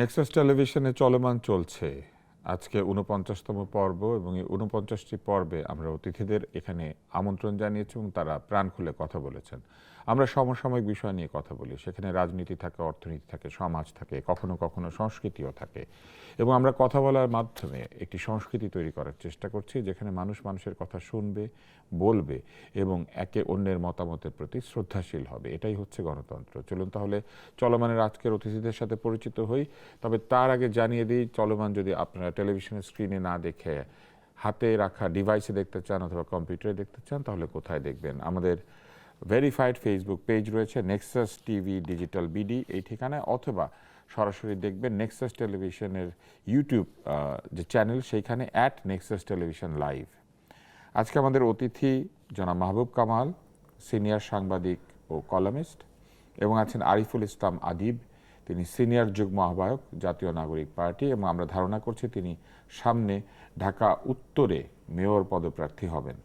Nexus টেলিভিশনে চলমান চলছে আজকে ৪৯তম পর্ব এবং এই ৪৯টি পর্বে আমরা অতিথিদের এখানে আমন্ত্রণ জানিয়েছি এবং তারা প্রাণ খুলে কথা বলেছেন। আমরা সমসাময়িক বিষয় নিয়ে কথা বলি, সেখানে রাজনীতি থাকে, অর্থনীতি থাকে, সমাজ থাকে, কখনো কখনো সংস্কৃতিও থাকে এবং আমরা কথা বলার মাধ্যমে একটি সংস্কৃতি তৈরি করার চেষ্টা করছি যেখানে মানুষ মানুষের কথা শুনবে, বলবে এবং একে অন্যের মতামতের প্রতি শ্রদ্ধাশীল হবে। এটাই হচ্ছে গণতন্ত্র। চলুন তাহলে চলমানের আজকের অতিথিদের সাথে পরিচিত হই। তবে তার আগে জানিয়ে দিই, চলমান যদি আপনারা টেলিভিশনের স্ক্রিনে না দেখে হাতে রাখা ডিভাইসে দেখতে চান অথবা কম্পিউটারে দেখতে চান তাহলে কোথায় দেখবেন? আমাদের ভেরিফাইড ফেসবুক পেজ রয়েছে নেক্সাস টিভি ডিজিটাল বিডি এই ঠিকানায়, অথবা সরাসরি দেখবেন নেক্সাস টেলিভিশনের ইউটিউব যে চ্যানেল সেইখানে @নেক্সাস টেলিভিশন লাইভ। আজকে আমাদের অতিথি জনাব মাহবুব কামাল, সিনিয়র সাংবাদিক ও কলামিস্ট, এবং আছেন আরিফুল ইসলাম আদিব, তিনি সিনিয়র যুগ্ম আহ্বায়ক জাতীয় নাগরিক পার্টি, এবং আমরা ধারণা করছি তিনি সামনে ঢাকা উত্তরে মেয়র পদপ্রার্থী হবেন।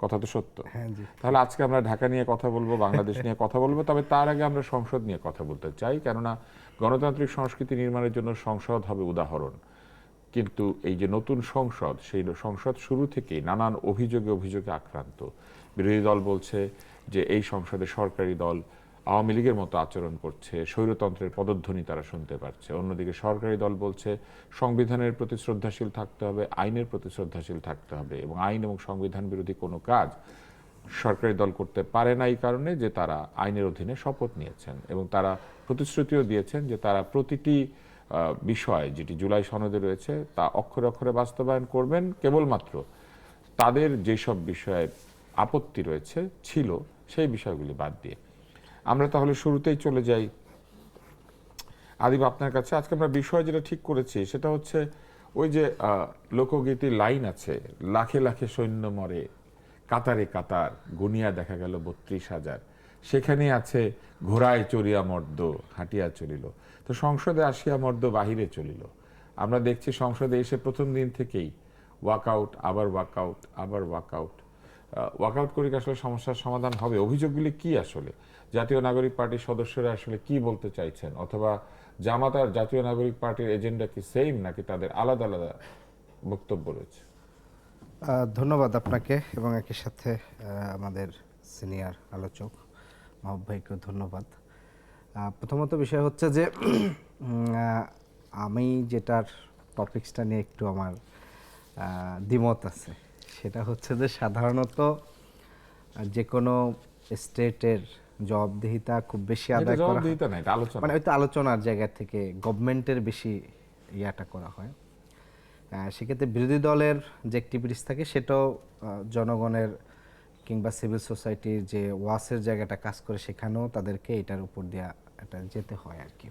কথা তো সত্য? হ্যাঁ জি। তাহলে আজকে আমরা ঢাকা নিয়ে কথা বলবো, বাংলাদেশ নিয়ে কথা বলবো, তবে তার আগে আমরা সংসদ নিয়ে কথা বলতে চাই, কেননা গণতান্ত্রিক সংস্কৃতি নির্মাণের জন্য সংসদ হবে উদাহরণ। কিন্তু এই যে নতুন সংসদ, সেই সংসদ শুরু থেকেই নানান অভিযোগে আক্রান্ত। বিরোধী দল বলছে যে এই সংসদে সরকারি দল আওয়ামী লীগের মতো আচরণ করছে, স্বৈরতন্ত্রের পদধ্বনি তারা শুনতে পাচ্ছে। অন্যদিকে সরকারি দল বলছে সংবিধানের প্রতি শ্রদ্ধাশীল থাকতে হবে, আইনের প্রতি শ্রদ্ধাশীল থাকতে হবে, এবং আইন এবং সংবিধান বিরোধী কোনো কাজ সরকারি দল করতে পারে না এই কারণে যে তারা আইনের অধীনে শপথ নিয়েছেন এবং তারা প্রতিশ্রুতিও দিয়েছেন যে তারা প্রতিটি বিষয় যেটি জুলাই সনদে রয়েছে তা অক্ষরে অক্ষরে বাস্তবায়ন করবেন, কেবলমাত্র তাদের যেসব বিষয়ে আপত্তি রয়েছে ছিল সেই বিষয়গুলি বাদ দিয়ে। আমরা তাহলে শুরুতেই চলে যাই আদিব আপনার কাছে। আজকে আমরা বিষয় যেটা ঠিক করেছি সেটা হচ্ছে ওই যে লোকগীতির লাইন আছে, লাখে লাখে সৈন্য মরে কাতারে কাতার গুনিয়া দেখা গেল ৩২,০০০, সেখানে আছে ঘোড়ায় চড়িয়া মর্দ হাঁটিয়া চলিল। তো সংসদে আসিয়া মর্দ বাহিরে চলিল। আমরা দেখছি সংসদে এসে প্রথম দিন থেকেই ওয়াকআউট, আবার ওয়াকআউট, আবার ওয়াকআউট। ওয়াকআউট করে আসলে সমস্যার সমাধান হবে? অভিযোগগুলি কি আসলে? জাতীয় নাগরিক পার্টির সদস্যরা আসলে কি বলতে চাইছেন, অথবা জামাত আর জাতীয় নাগরিক পার্টির এজেন্ডা কি সেম নাকি তাদের আলাদা আলাদা বক্তব্য রয়েছে? ধন্যবাদ আপনাকে এবং একই সাথে আমাদের সিনিয়র আলোচক মাহবুব ভাইকেও ধন্যবাদ। প্রথমত বিষয় হচ্ছে যে আমি যেটার টপিক্সটা নিয়ে একটু আমার দ্বিমত আছে, সেটা হচ্ছে যে সাধারণত যে কোনো স্টেটের জবাবদিহিতা খুব বেশি আদায় করা জবাবদিহিতা না, এটা আলোচনা, মানে হয়তো আলোচনার জায়গা থেকে গভর্নমেন্টের বেশি ইয়াটা করা হয়। সেক্ষেত্রে বিরোধী দলের যে অ্যাক্টিভিটিস থাকে সেটাও জনগণের কিংবা সিভিল সোসাইটির যে ওয়াসের জায়গাটা কাজ করে সেখানেও তাদেরকে এটার উপর দেওয়া এটা যেতে হয় আর কি।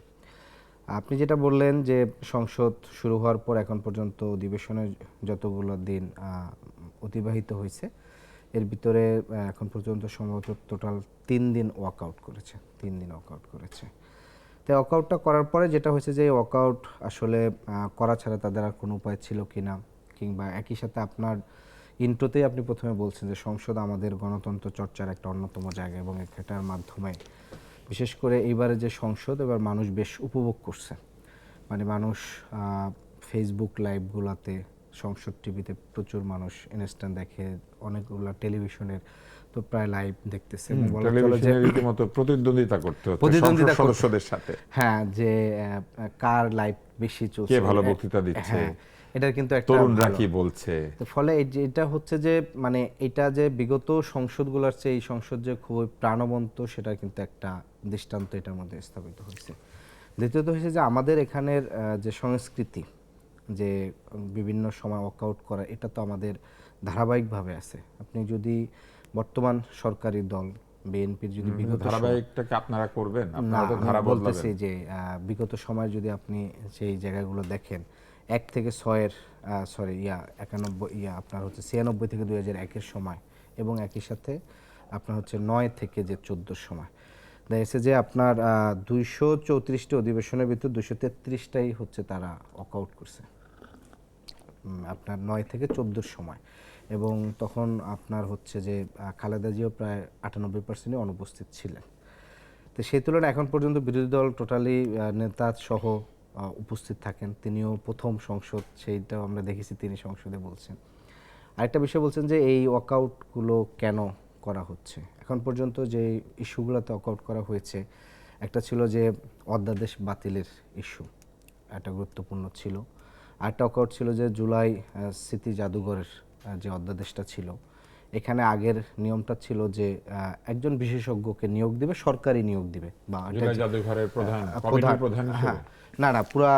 আপনি যেটা বললেন যে সংসদ শুরু হওয়ার পর এখন পর্যন্ত অধিবেশনের যতগুলো দিন অতিবাহিত হয়েছে এর ভিতরে এখন পর্যন্ত সম্ভবত টোটাল ৩ দিন ওয়াকআউট করেছে, ৩ দিন ওয়াকআউট করেছে। তো ওয়াকআউটটা করার পরে যেটা হয়েছে যে ওয়াকআউট আসলে করা ছাড়া তাদের আর কোনো উপায় ছিল কিনা, কিংবা একই সাথে আপনার ইন্ট্রোতেই আপনি প্রথমে বলছেন যে সংসদ আমাদের গণতন্ত্র চর্চার একটা অন্যতম জায়গা এবং এটার মাধ্যমে বিশেষ করে এইবারে যে সংসদ এবার মানুষ বেশ উপভোগ করছে। মানে মানুষ ফেসবুক লাইভগুলোতে, সংসদ টিভিতে প্রচুর মানুষ ইনস্ট্যান্ট দেখে, অনেকগুলো টেলিভিশনের তো প্রায় লাইভ দেখতেছে। টেলিভিশনে রীতিমতো প্রতিদ্বন্দ্বিতা করতে হচ্ছে সংসদ সদস্যদের সাথে, হ্যাঁ, যে কার লাইভ বেশি চলছে, কে ভালো বক্তৃতা দিচ্ছে, হ্যাঁ, এটার কিন্তু একটা তরুণরা কি বলছে। ফলে এটা হচ্ছে যে মানে এটা যে বিগত সংসদগুলোর চেয়ে এই সংসদ যে খুবই প্রাণবন্ত সেটা কিন্তু একটা দৃষ্টান্ত এটার মধ্যে স্থাপিত হয়েছে। দ্বিতীয়ত হয়েছে যে আমাদের এখানের যে সংস্কৃতি, যে বিভিন্ন সময় ওয়াকআউট করা, এটা তো আমাদের ধারাবাহিকভাবে আছে। আপনি যদি বর্তমান সরকারি দল বিএনপির যদি বিগত ধারাবাহিকটাকে আপনারা করবেন, আপনারা তো ধারা বলতেছি যে বিগত সময় যদি আপনি সেই জায়গাগুলো দেখেন, 1 থেকে 6-এর আপনার হচ্ছে 96 থেকে 2001-এর সময়, এবং একই সাথে আপনার হচ্ছে 9 থেকে যে 14-র সময় দেখা যাচ্ছে যে আপনার 234টি অধিবেশনের ভিতর 233টাই হচ্ছে তারা ওয়াকআউট করছে আপনার 9 থেকে 14-র সময়। এবং তখন আপনার হচ্ছে যে খালেদা জিও প্রায় 98%-ই অনুপস্থিত ছিলেন। তো সেই তুলনায় এখন পর্যন্ত বিরোধী দল টোটালি নেতা সহ উপস্থিত থাকেন, তিনিও প্রথম সংসদ, সেইটাও আমরা দেখেছি তিনি সংসদে বলছেন। আরেকটা বিষয় বলছেন যে এই ওয়াকআউটগুলো কেন করা হচ্ছে। এখন পর্যন্ত যে ইস্যুগুলোতে ওয়াকআউট করা হয়েছে, একটা ছিল যে অধ্যাদেশ বাতিলের ইস্যু, একটা গুরুত্বপূর্ণ ছিল। আরেকটা ওয়াকআউট ছিল যে জুলাই স্মৃতি জাদুঘরের যে অধ্যাদেশটা ছিল, এখানে আগের নিয়মটা ছিল যে একজন বিশেষজ্ঞকে নিয়োগ দিবে, সরকারি নিয়োগ দিবে বা জুলাই জাদুঘরের প্রধান প্রধান, কমিটির প্রধান হ্যাঁ, হিসেবে। না পুরা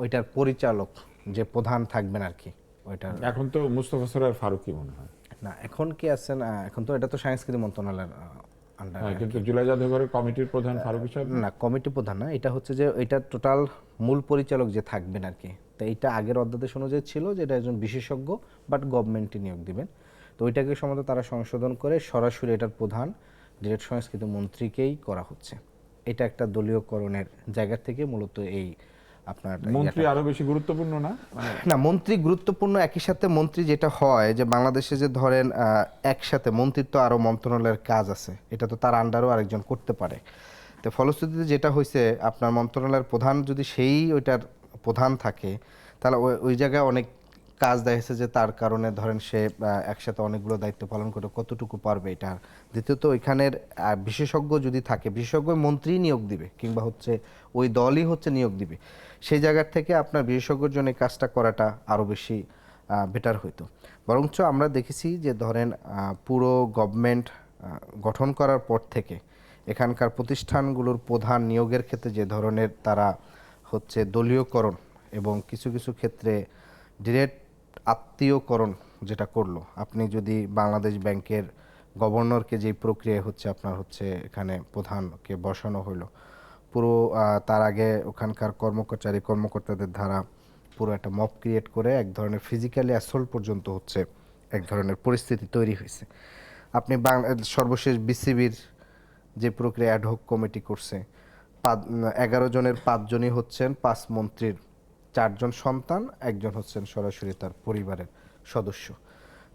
ওইটার পরিচালক যে প্রধান থাকবেন আর কি ওইটার। এখন তো মুস্তফা সরোয়ার ফারুকী মনে হয়। না এখন কি আছেন, এখন তো এটা তো সংস্কৃতি মন্ত্রণালয়ের আন্ডারে। হ্যাঁ, কিন্তু জুলাই জাদুঘরের কমিটির প্রধান ফারুকী সাহেব না? না, কমিটি প্রধান না, এটা হচ্ছে যে এটা টোটাল মূল পরিচালক যে থাকবেন আর কি। তো এইটা আগের অধ্যাদেশ অনুযায়ী ছিল যে এটা একজন বিশেষজ্ঞ বাট গভর্নমেন্টই নিয়োগ দিবেন। তো ওইটাকে সম্বন্ধে তারা সংশোধন করে সরাসরি এটার প্রধান ডিরেক্ট সংস্কৃতি মন্ত্রীকেই করা হচ্ছে। এটা একটা দলীয়করণের জায়গা থেকে মূলত এই আপনার মন্ত্রী আরো বেশি গুরুত্বপূর্ণ না? মানে না, মন্ত্রী গুরুত্বপূর্ণ, একই সাথে মন্ত্রী যেটা হয় যে বাংলাদেশে যে ধরেন একসাথে মন্ত্রীর তো আরো মন্ত্রণালয়ের কাজ আছে, এটা তো তার আন্ডারও আরেকজন করতে পারে। তো ফলশ্রুতিতে যেটা হয়েছে, আপনার মন্ত্রণালয়ের প্রধান যদি সেই ওইটার প্রধান থাকে, তাহলে ওই ওই জায়গায় অনেক কাজ দেখেছে যে তার কারণে ধরেন সে একসাথে অনেকগুলো দায়িত্ব পালন করে কতটুকু পারবে এটা। দ্বিতীয়ত ওইখানের বিশেষজ্ঞ যদি থাকে, বিশেষজ্ঞ মন্ত্রী নিয়োগ দিবে কিংবা হচ্ছে ওই দলই হচ্ছে নিয়োগ দিবে, সেই জায়গার থেকে আপনার বিশেষজ্ঞর জন্য এই কাজটা করাটা আরও বেশি বেটার হইতো। বরঞ্চ আমরা দেখেছি যে ধরেন পুরো গভর্নমেন্ট গঠন করার পর থেকে এখানকার প্রতিষ্ঠানগুলোর প্রধান নিয়োগের ক্ষেত্রে যে ধরনের তারা হচ্ছে দলীয়করণ এবং কিছু কিছু ক্ষেত্রে ডিরেক্ট আত্মীয়করণ যেটা করলো, আপনি যদি বাংলাদেশ ব্যাংকের গভর্নরকে যেই প্রক্রিয়া হচ্ছে আপনার হচ্ছে এখানে প্রধানকে বসানো হলো, পুরো তার আগে ওখানকার কর্মকর্তাদের দ্বারা পুরো একটা মব ক্রিয়েট করে এক ধরনের ফিজিক্যালি অ্যাসল্ট পর্যন্ত হচ্ছে এক ধরনের পরিস্থিতি তৈরি হয়েছে। আপনি সর্বশেষ বিসিবির যে প্রক্রিয়া অ্যাডহক কমিটি করছে, 11 জনের 5 জনই হচ্ছেন 5 মন্ত্রীর 4 জন সন্তান, একজন হচ্ছেন সরাসরি তার পরিবারের সদস্য।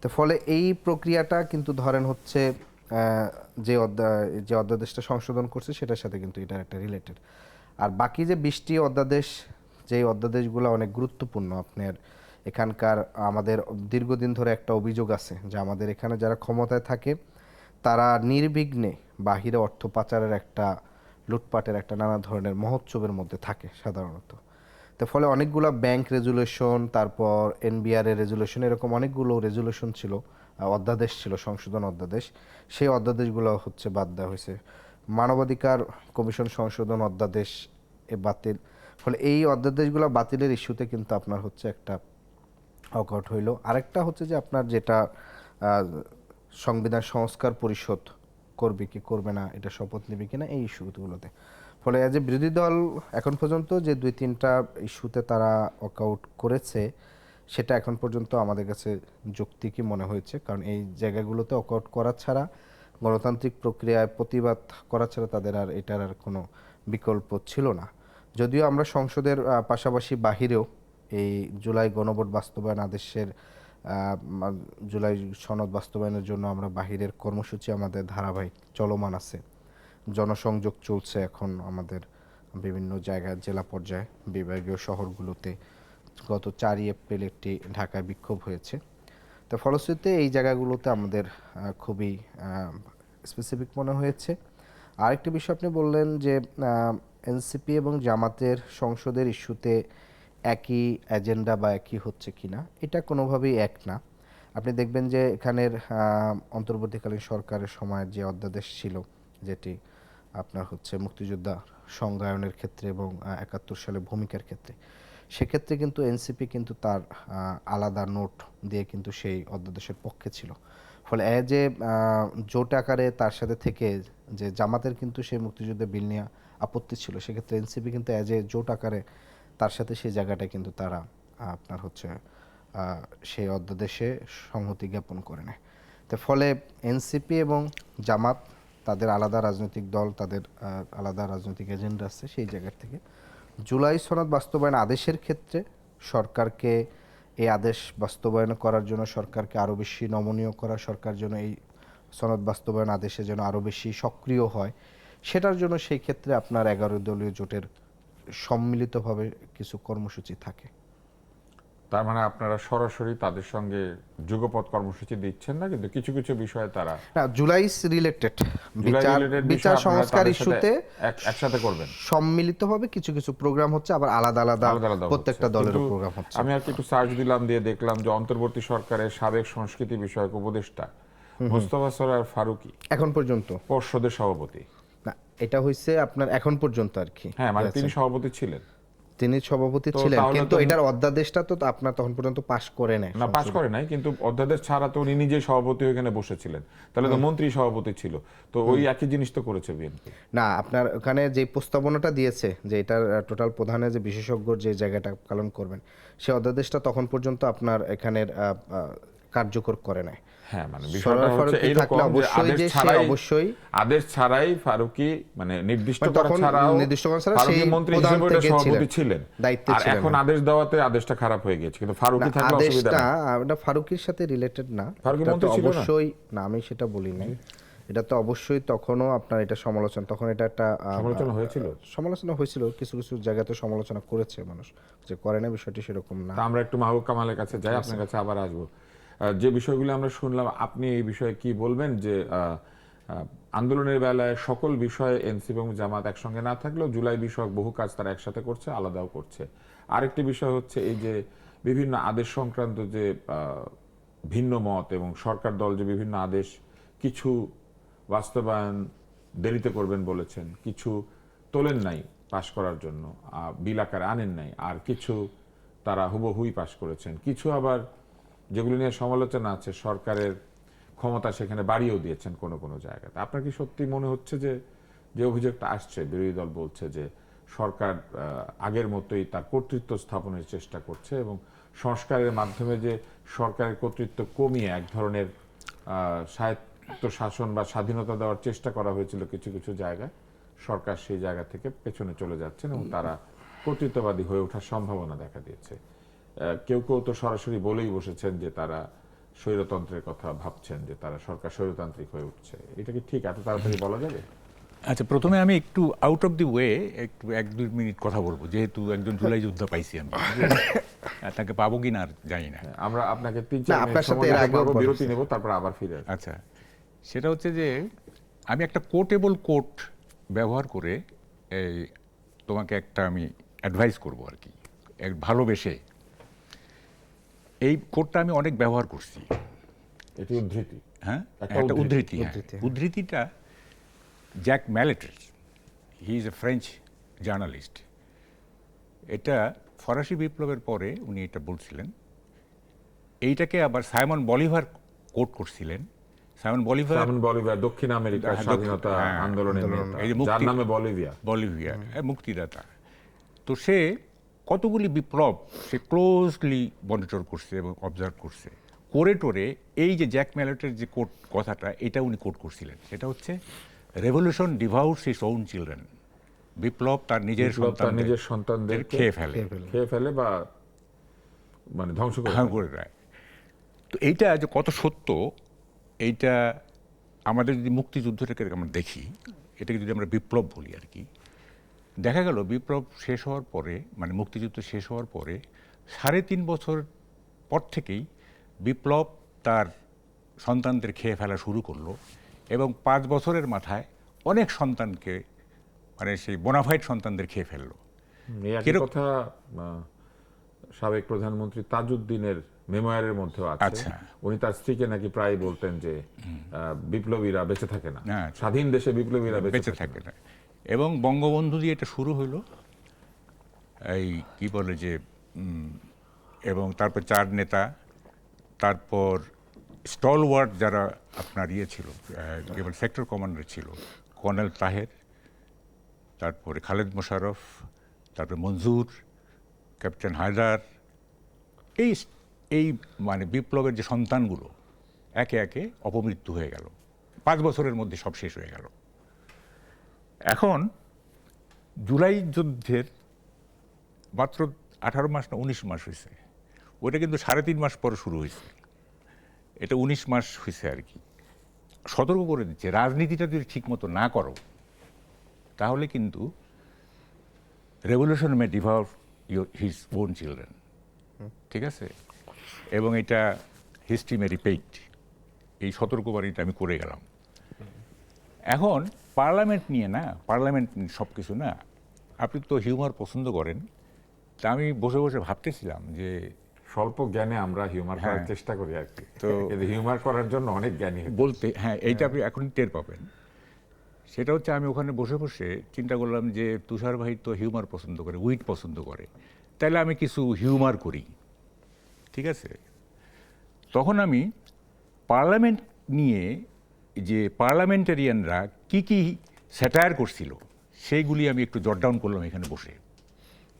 তো ফলে এই প্রক্রিয়াটা কিন্তু ধরেন হচ্ছে যে অধ্যাদেশটা সংশোধন করছে সেটার সাথে কিন্তু এটা একটা রিলেটেড। আর বাকি যে 20টি অধ্যাদেশ, যেই অধ্যাদেশগুলো অনেক গুরুত্বপূর্ণ, আপনার এখানকার আমাদের দীর্ঘদিন ধরে একটা অভিযোগ আছে যে আমাদের এখানে যারা ক্ষমতায় থাকে তারা নির্বিঘ্নে বাহিরে অর্থ পাচারের একটা, লুটপাটের একটা নানা ধরনের মহোৎসবের মধ্যে থাকে সাধারণত। তো ফলে অনেকগুলো ব্যাংক রেজুলেশন, তারপর এনবিআর এর রেজুলেশন, এরকম অনেকগুলো রেজুলেশন ছিল, অধ্যাদেশ ছিল, সংশোধন অধ্যাদেশ, সেই অধ্যাদেশগুলো হচ্ছে বাদ দেওয়া হয়েছে। মানবাধিকার কমিশন সংশোধন অধ্যাদেশ বাতিল। ফলে এই অধ্যাদেশগুলো বাতিলের ইস্যুতে কিন্তু আপনার হচ্ছে একটা ওয়াকআউট হইলো। আরেকটা হচ্ছে যে আপনার যেটা সংবিধান সংস্কার পরিষদ করবে কি করবে না, এটা শপথ নেবে কিনা, এই ইস্যুগুলোতে। ফলে এজ এ বিরোধী দল এখন পর্যন্ত যে 2-3টা ইস্যুতে তারা ওয়াকআউট করেছে, সেটা এখন পর্যন্ত আমাদের কাছে যৌক্তিকই মনে হয়েছে। কারণ এই জায়গাগুলোতে ওয়াকআউট করা ছাড়া, গণতান্ত্রিক প্রক্রিয়ায় প্রতিবাদ করা ছাড়া তাদের আর এটার আর কোনো বিকল্প ছিল না। যদিও আমরা সংসদের পাশাপাশি বাহিরেও এই জুলাই গণভোট বাস্তবায়ন আদেশের জুলাই সনদ বাস্তবায়নের জন্য আমরা বাহিরের কর্মসূচি আমাদের ধারাবাহিক চলমান আছে। জনসংযোগ চলছে এখন আমাদের বিভিন্ন জায়গায়, জেলা পর্যায়ে, বিভাগীয় শহরগুলোতে। গত 4ই এপ্রিল একটি ঢাকায় বিক্ষোভ হয়েছে। তো ফলশ্রুতিতে এই জায়গাগুলোতে আমাদের খুবই স্পেসিফিক মনে হয়েছে। আরেকটি বিষয় আপনি বললেন যে এনসিপি এবং জামাতের সংসদের ইস্যুতে একই এজেন্ডা বা একই হচ্ছে কিনা, এটা কোনোভাবেই এক না। আপনি দেখবেন যে এখানের অন্তর্বর্তীকালীন সরকারের সময়ের যে অধ্যাদেশ ছিল, যেটি আপনার হচ্ছে মুক্তিযোদ্ধা সংজ্ঞায়নের ক্ষেত্রে এবং 71 সালে ভূমিকার ক্ষেত্রে, সেক্ষেত্রে কিন্তু এনসিপি কিন্তু তার আলাদা নোট দিয়ে কিন্তু সেই অধ্যাদেশের পক্ষে ছিল। ফলে যে জোট আকারে তার সাথে থেকে যে জামাতের কিন্তু সেই মুক্তিযুদ্ধের বিল নিয়ে আপত্তি ছিল, সেক্ষেত্রে এনসিপি কিন্তু জোট আকারে তার সাথে সেই জায়গাটা কিন্তু তারা আপনার হচ্ছে সেই অধ্যাদেশে সংহতি জ্ঞাপন করে নেয়। তো ফলে এনসিপি এবং জামাত তাদের আলাদা রাজনৈতিক দল, তাদের আলাদা রাজনৈতিক এজেন্ডা আছে, সেই জায়গার থেকে জুলাই সনদ বাস্তবায়ন আদেশের ক্ষেত্রে সরকারকে এই আদেশ বাস্তবায়ন করার জন্য, সরকারকে আরও বেশি নমনীয় করা, সরকার যেন এই সনদ বাস্তবায়ন আদেশে যেন আরও বেশি সক্রিয় হয়, সেটার জন্য সেই ক্ষেত্রে আপনার 11 দলীয় জোটের সম্মিলিতভাবে কিছু কর্মসূচি থাকে। তার মানে আপনারা সরাসরি তাদের সঙ্গে যুগপৎ কর্মসূচি দিচ্ছেন না, কিন্তু কিছু কিছু বিষয়ে তারা না, জুলাই রিলেটেড বিচার related বিষয় বিচার আপনারা সংস্কার তাদের সাথে ইস্যুতে একসাথে করবেন, সম্মিলিতভাবে কিছু কিছু প্রোগ্রাম হচ্ছে, আবার আলাদা আলাদা আলাদা আলাদা প্রত্যেকটা হচ্ছে। দলের কিন্তু প্রোগ্রাম হচ্ছে। আমি আর কি একটু সার্চ দিলাম, দিয়ে দেখলাম যে অন্তর্বর্তী সরকারের সাবেক সংস্কৃতি বিষয়ক উপদেষ্টা মোস্তফা সরয়ার ফারুকী এখন পর্যন্ত পর্ষদের সভাপতি। না, এটা হইছে আপনার এখন পর্যন্ত আর কি। হ্যাঁ, মানে ঠিক তিনি আছে। সভাপতি ছিলেন। তিনি সভাপতি তো ছিলেন, তাহলে কিন্তু তো- এটার অধ্যাদেশটা তো আপনার তখন পর্যন্ত পাশ করে নেয় না, পাশ সংসদে। করে নাই, কিন্তু অধ্যাদেশ ছাড়া তো উনি নিজেই সভাপতি ওইখানে বসেছিলেন, তাহলে তো মন্ত্রী সভাপতি ছিল, তো ওই একই জিনিস তো করেছে বিএনপি। না, আপনার ওখানে যে প্রস্তাবনাটা দিয়েছে যে এটার টোটাল প্রধানের যে বিশেষজ্ঞর যে জায়গাটা পালন করবেন, সে অধ্যাদেশটা তখন পর্যন্ত আপনার এখানের কার্যকর করে নাই। হ্যাঁ, মানে বিষয়টা সরোয়ার হচ্ছে ফারুকী এইরকম থাকলে যে অবশ্যই আদেশ যে সে ছাড়াই অবশ্যই আদেশ ছাড়াই ফারুকী মানে নির্দিষ্ট মানে করা তখন ছাড়াও নির্দিষ্ট করা ছাড়া ফারুকী সেই মন্ত্রী প্রধান হিসেবে ওটা থেকে সভাপতি ছিলেন, ছিলেন, দায়িত্বে আর ছিলেন। এখন আদেশ দেওয়াতে আদেশটা খারাপ হয়ে গেছে, কিন্তু না, ফারুকী থাকলে অসুবিধা আদেশটা নেই। এটা ফারুকীর সাথে রিলেটেড না। ফারুকী এটা মন্ত্রী তো ছিল না? অবশ্যই না, আমি সেটা বলি নাই। এটা তো অবশ্যই তখনও আপনার এটা সমালোচনা, তখন এটা একটা সমালোচনা হয়েছিল। সমালোচনা হয়েছিল, কিছু কিছু জায়গাতে সমালোচনা করেছে মানুষ, যে করে না বিষয়টি সেরকম না। তা আমরা একটু মাহবুব কামালের কাছে যাই, আপনার কাছে আবার আসবো। যে বিষয়গুলো আমরা শুনলাম, আপনি এই বিষয়ে কি বলবেন, যে আন্দোলনের বেলায় সকল বিষয়ে এনসিপি এবং জামাত একসঙ্গে না থাকলেও জুলাই বিষয়ক বহু কাজ তারা একসাথে করছে, আলাদাও করছে। আরেকটি বিষয় হচ্ছে এই যে বিভিন্ন আদেশ সংক্রান্ত যে ভিন্ন মত, এবং সরকার দল যে বিভিন্ন আদেশ কিছু বাস্তবায়ন দেরিতে করবেন বলেছেন, কিছু তোলেন নাই পাশ করার জন্য, বিল আকারে আনেন নাই, আর কিছু তারা হুবহুই পাশ করেছেন, কিছু আবার যেগুলো নিয়ে সমালোচনা আছে সরকারের ক্ষমতা সেখানে বাড়িয়েও দিয়েছেন কোনো কোনো জায়গাতে। আপনার কি সত্যি মনে হচ্ছে যে যে অভিযোগটা আসছে, বিরোধী দল বলছে যে সরকার আগের মতোই তার কর্তৃত্ব স্থাপনের চেষ্টা করছে, এবং সংস্কারের মাধ্যমে যে সরকারের কর্তৃত্ব কমিয়ে এক ধরনের স্বায়ত্ত শাসন বা স্বাধীনতা দেওয়ার চেষ্টা করা হয়েছিল কিছু কিছু জায়গায়, সরকার সেই জায়গা থেকে পেছনে চলে যাচ্ছেন এবং তারা কর্তৃত্ববাদী হয়ে ওঠার সম্ভাবনা দেখা দিয়েছে। কেউ কেউ তো সরাসরি বলেই বসেছেন যে তারা স্বৈরতন্ত্রের কথা ভাবছেন, যে তারা সরকার স্বৈরতান্ত্রিক হয়ে উঠছে। এটা কি ঠিক? এত তাড়াতাড়ি বলা যাবে? আচ্ছা, প্রথমে আমি একটু আউট অফ দি ওয়ে একটু 1-2 মিনিট কথা বলবো, যেহেতু একজন জুলাই যোদ্ধা পাইছি আমি। তাকে পাবো কিনা আর জানি না। আমরা আপনাকে না, 3-4 আপনার মিনিট সাথে সময় এর দিতে আগেও পারবো, বিরতি বলেছি। নেব, তারপর আবার ফিরে আসবো। আচ্ছা, সেটা হচ্ছে যে আমি একটা কোটেবল কোট ব্যবহার করে এই তোমাকে একটা আমি অ্যাডভাইস করব আর কি, ভালোবেসে। এই কোটটা আমি অনেক ব্যবহার করছি। এটি উদ্ধৃতি। হ্যাঁ, একটা একটা উদ্ধৃতি। উদ্ধৃতি। হ্যাঁ, উদ্ধৃতিটা জ্যাক ম্যালেটের, he is a French journalist. এটা ফরাসি বিপ্লবের পরে উনি এটা বলছিলেন। এইটাকে আবার সাইমন বলিভার কোট করছিলেন। সাইমন বলিভিয়া দক্ষিণ আমেরিকার হ্যাঁ, স্বাধীনতা হ্যাঁ, আন্দোলনের নেতা, এই যে যার মুক্তি- নামে বলিভিয়া। বলিভিয়া মুক্তিদাতা। তো সে কতগুলি বিপ্লব সে ক্লোজলি মনিটর করছে এবং অবজার্ভ করছে, করে টোরে এই যে জ্যাক ম্যালেটের যে কোট কথাটা, এটা উনি কোট করছিলেন। সেটা হচ্ছে revolution devours his own children. বিপ্লব তার নিজের সন্তানদের খেয়ে ফেলে, খেয়ে ফেলে বা মানে ধ্বংস করে হ্যাঁ ফেলে। করে দেয়। তো এইটা যে কত সত্য, এইটা আমাদের যদি মুক্তিযুদ্ধটাকে আমরা দেখি, এটাকে যদি আমরা বিপ্লব বলি আর কি, দেখা গেল বিপ্লব শেষ হওয়ার পরে, মানে মুক্তিযুদ্ধ শেষ হওয়ার পরে 3.5 বছর পর থেকেই বিপ্লব তার সন্তানদের খেয়ে ফেলা শুরু করলো, এবং 5 বছরের মাথায় অনেক সন্তানকে, মানে সেই বোনাফাইড সন্তানদের খেয়ে ফেললো। এই একই কথা সাবেক প্রধানমন্ত্রী তাজউদ্দিনের মেমোয়ারের মধ্যেও আছে। আচ্ছা। উনি তার স্ত্রীকে নাকি প্রায় বলতেন যে বিপ্লবীরা বেঁচে থাকে না, হ্যাঁ। স্বাধীন দেশে বিপ্লবীরা বেঁচে থাকে না। এবং বঙ্গবন্ধু দিয়ে এটা শুরু হলো, এই কি বলে যে এবং তারপর 4 নেতা, তারপর স্টলওয়ার্ড যারা আপনার ছিল, কেবল সেক্টর কমান্ডার ছিল, কর্নেল তাহের, তারপরে খালেদ মোশাররফ, তারপরে মঞ্জুর, ক্যাপ্টেন হায়দার, এই এই মানে বিপ্লবের যে সন্তানগুলো একে একে অপমৃত্যু হয়ে গেল। 5 বছরের মধ্যে সব শেষ হয়ে গেল। এখন জুলাই যুদ্ধের মাত্র 18 মাস না 19 মাস হয়েছে, ওইটা কিন্তু 3.5 মাস পরে শুরু হয়েছে, এটা 19 মাস হয়েছে আর কি। সতর্ক করে দিচ্ছে, রাজনীতিটা যদি ঠিক মতো না করো তাহলে কিন্তু রেভলিউশন মে ডিভার হিজ ওন চিলড্রেন, ঠিক আছে, এবং এটা হিস্ট্রি মে রিপিট, এই সতর্কবাণীটা আমি করে গেলাম। এখন পার্লামেন্ট নিয়ে না, পার্লামেন্ট সব কিছু না, আপনি তো হিউমার পছন্দ করেন, তা আমি বসে বসে ভাবতেছিলাম যে স্বল্প জ্ঞানে আমরা হিউমার করার হ্যাঁ। চেষ্টা করি আর কি, তো কিন্তু হিউমার করার জন্য অনেক জ্ঞানী হতে হয়। বলতে, হ্যাঁ, এইটা আপনি এখন টের পাবেন। সেটা হচ্ছে আমি ওখানে বসে বসে চিন্তা করলাম যে তুষার ভাই তো হিউমার পছন্দ করে, উইট পছন্দ করে, তাহলে আমি কিছু হিউমার করি, ঠিক আছে। তখন আমি পার্লামেন্ট নিয়ে যে পার্লামেন্টারিয়ানরা কি কি স্যাটায়ার করছিল সেইগুলি আমি একটু জট ডাউন করলাম এখানে বসে,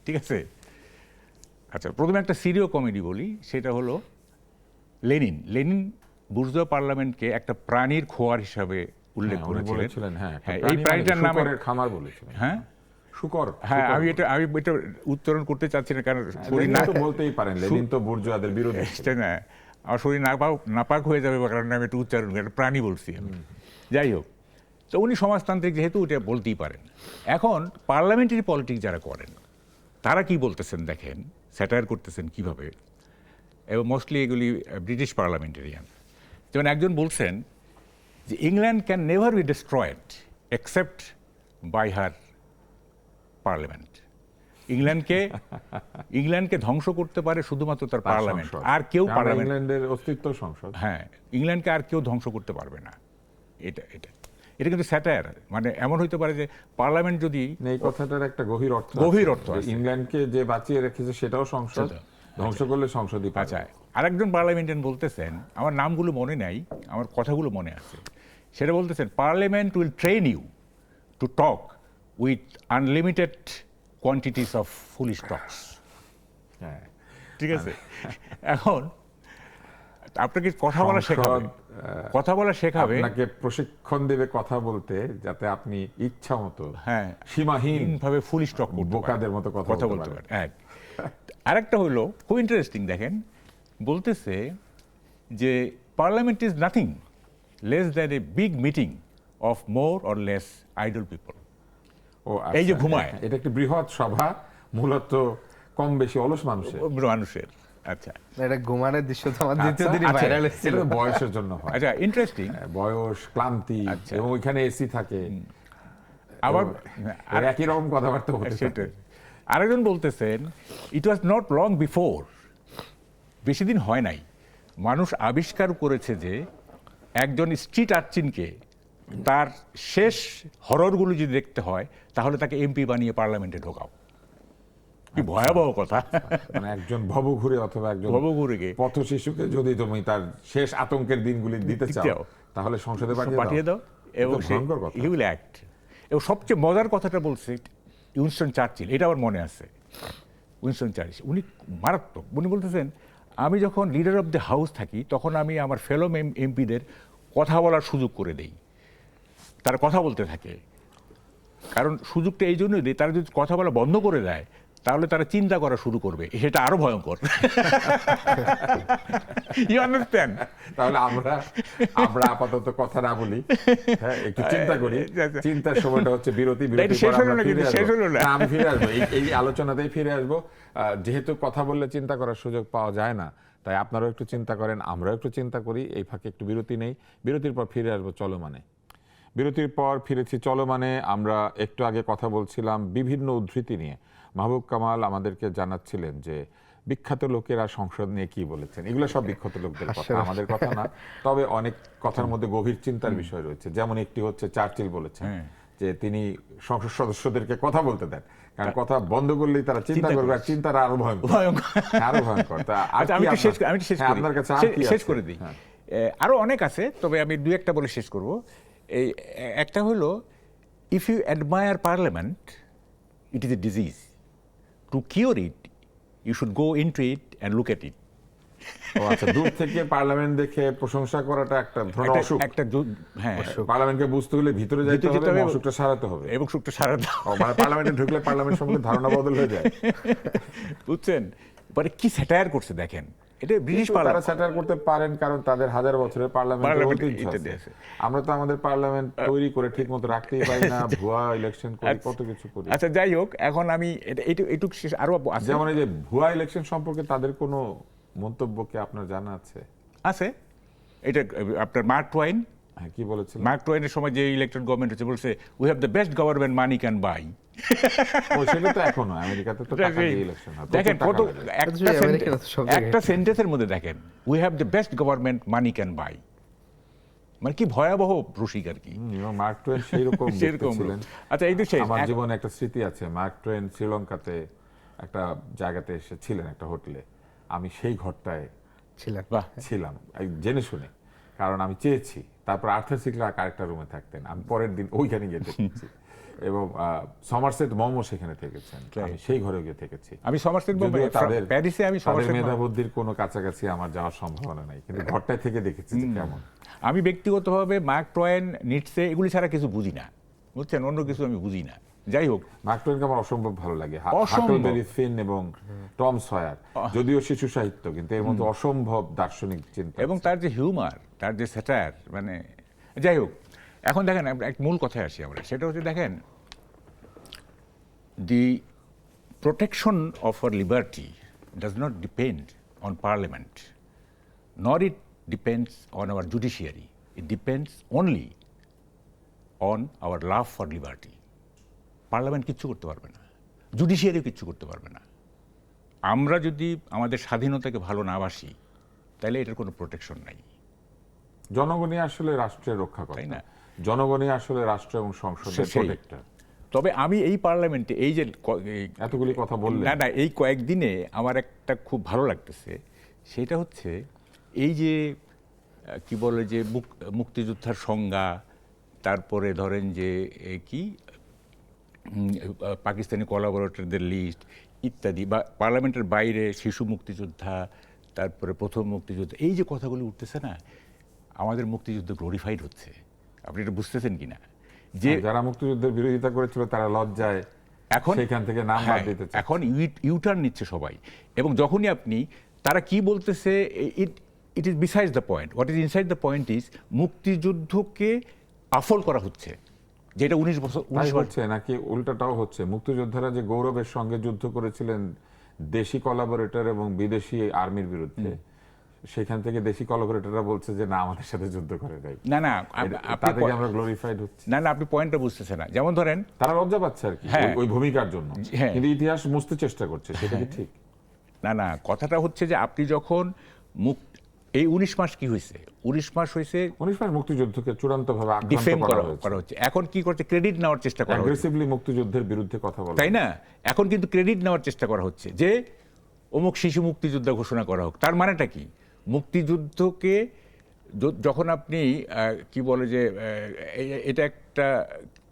ঠিক আছে। আচ্ছা, প্রথমে একটা সিরিয় কমেডি বলি, সেটা হলো লেনিন বুর্জোয়া পার্লামেন্টকে একটা প্রাণীর খোয়ার হিসাবে উল্লেখ হ্যাঁ, উনি করেছিলেন। বলেছিলেন, হ্যাঁ, একটা হ্যাঁ, প্রাণী এই মানে প্রাণীটার নামে, শূকরের খামার বলেছিলেন। হ্যাঁ শুকর, হ্যাঁ, শুকর আমি বলে। এটা উচ্চারণ করতে চাচ্ছি না, কারণ শরীর লেনিন না, তো বলতেই পারেন, লেনিন তো বুর্জোয়াদের বিরোধী ছিলেন। সেটা না, আমার শরীর নাপাক হয়ে যাবে বা কারণে আমি একটু উচ্চারণ করি, একটা প্রাণী বলছি আমি। যাই হোক, তো উনি সমাজতান্ত্রিক যেহেতু ওটা বলতেই পারেন। এখন পার্লামেন্টারি পলিটিক্স যারা করেন তারা কি বলতেছেন দেখেন, স্যাটায়ার করতেছেন কিভাবে, এবং মোস্টলি এগুলি ব্রিটিশ পার্লামেন্টারিয়ান। যেমন একজন বলছেন যে England can never be destroyed except by her parliament. ইংল্যান্ডকে ধ্বংস করতে পারে শুধুমাত্র তার তার পার্লামেন্ট, সংসদ। আর কেউ আমরা পার্লামেন্ট, ইংল্যান্ডের অস্তিত্ব সংসদ। হ্যাঁ, ইংল্যান্ডকে আর কেউ ধ্বংস করতে পারবে না। এটা এটা এটা কিন্তু স্যাটায়ার, মানে এমন হইতে পারে যে পার্লামেন্ট যদি, এই কথাটার একটা গভীর অর্থ গভীর আছে। অর্থ আছে। ইংল্যান্ডকে যে বাঁচিয়ে রেখেছে সেটাও সংসদ, ধ্বংস করলে সংসদই পাবে। আচ্ছা, আরেকজন পার্লামেন্টারিয়ান বলতেছেন, আমার নামগুলো মনে নাই, আমার কথাগুলো মনে আছে, সেটা বলতেছেন parliament will train you to talk with unlimited quantities of foolish talks, হ্যাঁ, ঠিক আছে। এখন আপনাকে কথা বলা শেখাবে, কথা বলা শেখাবে, আপনাকে প্রশিক্ষণ দেবে কথা বলতে, যাতে আপনি ইচ্ছা মতো, হ্যাঁ, সীমাহীন ভাবে ফুলিশ টক করতে পারেন, বোকাদের মতো কথা বলতে পারেন। এক আরেকটা হলো খুব ইন্টারেস্টিং, দেখেন বলতেছে যে parliament is nothing less than a big meeting of more or less idle people. ও এই যে আচ্ছা, ঘুমায়, এটা একটি বৃহৎ সভা, মূলত কম বেশি অলস মানুষের। আচ্ছা এটা ঘুমানোর দৃশ্য তো আমার দ্বিতীয় দিনই আচ্ছা, ভাইরাল হয়েছিল। এটা বয়সের জন্য হয়। আচ্ছা, ইন্টারেস্টিং। বয়স, ক্লান্তি, আচ্ছা। এবং ওইখানে এসি থাকে, আবার আর একই রকম কথাবার্তা হতে সেটা, থাকে। আরেকজন বলতেছেন ইট ওয়াজ নট লং বিফোর, বেশি দিন হয় নাই, মানুষ আবিষ্কার করেছে যে একজন স্ট্রিট আর্চিনকে তার শেষ হররগুলো যদি দেখতে হয় তাহলে তাকে এমপি বানিয়ে পার্লামেন্টে ঢোকাও। কি ভয়াবহ কথা। মানে একজন ভবঘুরে অথবা একজন ভবঘুরেকে পথ শিশুকে যদি তুমি তার শেষ আতঙ্কের দিনগুলি দিতে চাও, চাও, তাহলে সংসদে পাঠিয়ে দাও, এবং ভয়ঙ্কর কথা। He will act. এবং সবচেয়ে মজার কথাটা বলছে উইনস্টন চার্চিল, এটা আমার মনে আছে। উইনস্টন চার্চিল উনি মারাত্মক, উনি বলতেছেন আমি যখন লিডার অফ দ্য হাউস থাকি তখন আমি আমার ফেলো এমপিদের কথা বলার সুযোগ করে দেই, তারা কথা বলতে থাকে। কারণ সুযোগটা এই জন্যই দেয়, তারা যদি কথা বলা বন্ধ করে দেয় তাহলে তারা চিন্তা করা শুরু করবে, সেটা আরো ভয়ঙ্কর। You understand? তাহলে আমরা আপাতত কথা না বলি, হ্যাঁ, একটু চিন্তা করি। চিন্তার সময়টা হচ্ছে বিরতি। বিরতি শেষ পর হলো আমরা না, ফিরে কিন্তু শেষ আসবো। হলো না। না, আমি ফিরে আসবো, এই আলোচনাতেই ফিরে আসবো। যেহেতু কথা বললে চিন্তা করার সুযোগ পাওয়া যায় না, তাই আপনারাও একটু চিন্তা করেন, আমরাও একটু চিন্তা করি। এই ফাঁকে একটু বিরতি নেই, বিরতির পর ফিরে আসবো চলমানে। বিরতির পর ফিরেছি চলমানে। আমরা একটু আগে কথা বলছিলাম বিভিন্ন উদ্ধৃতি নিয়ে। মাহবুব কামাল আমাদেরকে জানাচ্ছিলেন যে বিখ্যাত লোকেরা সংসদ নিয়ে কি বলেছেন। এগুলো সব বিখ্যাত লোকদের কথা, আমাদের কথা না। তবে অনেক কথার মধ্যে গভীর চিন্তার বিষয় রয়েছে। যেমন একটি হচ্ছে চার্চিল বলেছেন যে তিনি সংসদ সদস্যদেরকে কথা বলতে দেন, কারণ কথা বন্ধ করলেই তারা চিন্তা করবে, আর চিন্তাটা আরো ভয়ঙ্কর, আরো ভয়ঙ্কর। আমি আপনার কাছে শেষ করে দিই। আরো অনেক আছে, তবে আমি দুই একটা বলে শেষ করব। এই একটা হলো, if you admire parliament it is a disease, to cure it you should go into it and look at it. ও আচ্ছা, দূর থেকে পার্লামেন্ট দেখে প্রশংসা করাটা একটা ধরনের অসুখ। হ্যাঁ, পার্লামেন্টকে বুঝতে হলে ভিতরে যাইতে হবে, অসুখটা সারাতে হবে, এবং সুখটা সারাতে হবে। মানে পার্লামেন্টে ঢুকলে পার্লামেন্ট সম্বন্ধে ধারণা বদল হয়ে যায়। বুঝছেন? পরে কি স্যাটায়ার করছে দেখেন। এটা ব্রিটিশ কিন্তু তারা স্যাটার করতে পারেন কারণ তাদের হাজার বছরের পার্লামেন্টের পার্লামেন্ট ঐতিহ্য ইত্যাদি আছে। আছে। আমরা তো আমাদের পার্লামেন্ট তৈরি করে ঠিক মতো রাখতেই পারি না, ভুয়া ইলেকশন করি, কত কিছু করি। আচ্ছা যাই হোক, এখন আমি এইটুকু শেষ আরো আছে যেমন এই যে ভুয়া ইলেকশন সম্পর্কে তাদের কোনো মন্তব্য কি আপনার জানা আছে? আছে এটা আপনার মার্ক টুয়াইন, হ্যাঁ, কি বলেছিলেন? মার্ক টুয়াইনের সময় যে ইলেকটেড গভর্নমেন্ট হচ্ছে বলছে we have the best government money can buy. ও, সেটা তো এখনো আমেরিকাতে তো টাকা দিয়ে ইলেকশন হয়, দেখেন প্রচুর কত টাকা লাগে। আচ্ছা, আমেরিকাতে তো সব জায়গায় একটা সেন্টেন্সের মধ্যে দেখেন we have the best government money can by, মানে কি ভয়াবহ রসিক আর কি। এবং মার্ক টুয়েন সেইরকম দেখতে সেরকম ছিলেন। আচ্ছা এই তো শেষ আমার জীবনে একটা স্মৃতি আছে, মার্ক টুয়েন শ্রীলঙ্কাতে একটা জায়গাতে এসে ছিলেন, একটা হোটেলে। আমি সেই ঘরটায় ছিলেন। বাহ ছিলাম জেনে শুনে, কারণ আমি চেয়েছি। তারপর আর্থার সি ক্লার্ক আরেকটা রুমে থাকতেন, আমি পরের দিন ওইখানে গিয়ে থেকেছি। এবং সমারসেট মমও সেখানে থেকেছেন, আমি সেই ঘরে গিয়ে থেকেছি। আমি সমারসেট যদিও তাদের প্যারিসে আমি তাদের সমারসেট মেধাবুদ্ধির কোনো কাছাকাছি আমার যাওয়ার সম্ভাবনা নাই, কিন্তু ঘরটায় থেকে দেখেছি যে কেমন। আমি ব্যক্তিগতভাবে মার্ক টুয়াইন, নিটসে এগুলি ছাড়া কিছু বুঝি না, বুঝছেন, অন্য কিছু আমি বুঝি না। যাই হোক, মার্ক টুয়েনকে আমার অসম্ভব ভালো লাগে। অসম্ভব। হাকলবেরি ফিন এবং টম সয়ার, যদিও শিশু সাহিত্য, কিন্তু এর মধ্যে অসম্ভব দার্শনিক চিন্তা এবং আছে। তার যে হিউমার, তার যে স্যাটায়ার, মানে যাই হোক। এখন দেখেন এক মূল কথায় আসি আমরা, সেটা হচ্ছে দেখেন the protection of our liberty does not depend on parliament, nor it depends on our judiciary. It depends only on our love for liberty. Parliament কিচ্ছু করতে পারবে না, জুডিশিয়ারিও কিচ্ছু করতে পারবে না। আমরা যদি আমাদের স্বাধীনতাকে ভালো না বাসি, তাহলে এটার কোনো প্রোটেকশন নাই, জনগণই আসলে রাষ্ট্রের রক্ষা করে, তাই না? জনগণই আসলে রাষ্ট্র এবং সংসদের সেই। প্রোটেক্টর। তবে আমি এই পার্লামেন্টে এই যে এতগুলি কথা বললেন, না এই কয়েকদিনে আমার একটা খুব ভালো লাগতেছে, সেটা হচ্ছে এই যে কি বলে যে মুক্তিযোদ্ধার সংজ্ঞা, তারপরে ধরেন যে কি পাকিস্তানি কোলাবোরেটরদের লিস্ট ইত্যাদি, বা পার্লামেন্টের বাইরে শিশু মুক্তিযোদ্ধা, তারপরে প্রথম মুক্তিযোদ্ধা, এই যে কথাগুলি উঠতেছে না, আমাদের মুক্তিযুদ্ধ গ্লোরিফাইড হচ্ছে। আপনি এটা বুঝতেছেন কিনা? যে যারা মুক্তিযুদ্ধের বিরোধিতা করেছিল তারা লজ্জায় এখন সেখান থেকে নাম বাদ দিতে চায়। এখন ইউটার্ন নিচ্ছে সবাই, এবং যখনই আপনি তারা কি বলতেছে, it is beside the point, what is inside the point is মুক্তিযুদ্ধকে আফল করা হচ্ছে, যেটা 19 বছর হচ্ছে নাকি উল্টাটাও হচ্ছে। মুক্তিযোদ্ধারা যে গৌরবের সঙ্গে যুদ্ধ করেছিলেন দেশি কোলাবোরেটর এবং বিদেশি আর্মির বিরুদ্ধে, সেখান থেকে দেশি কোলাবোরেটররা বলছে যে না, আমাদের সাথে যুদ্ধ করে নাই। না না তাদেরকে আমরা গ্লোরিফাইড হচ্ছে। না আপনি পয়েন্টটা বুঝতেছেন না। যেমন ধরেন তারা লজ্জা পাচ্ছে আর কি হ্যাঁ। ওই ভূমিকার জন্য, হ্যাঁ। কিন্তু ইতিহাস মুছতে চেষ্টা করছে, সেটা কি ঠিক? না কথাটা হচ্ছে যে আপনি যখন এই 19 মাস কি হয়েছে, 19 মাস হয়েছে 19 মাস মুক্তিযুদ্ধকে চূড়ান্তভাবে আক্রান্ত ডিফেম করা হচ্ছে। এখন কি করছে, ক্রেডিট নেওয়ার চেষ্টা করা হচ্ছে, অ্যাগ্রেসিভলি মুক্তিযুদ্ধের বিরুদ্ধে কথা বলা, তাই না? এখন কিন্তু ক্রেডিট নেওয়ার চেষ্টা করা হচ্ছে যে অমুক শিশু মুক্তিযোদ্ধা ঘোষণা করা হোক। তার মানেটা কি? মুক্তিযুদ্ধকে যখন আপনি কি বলে যে এটা একটা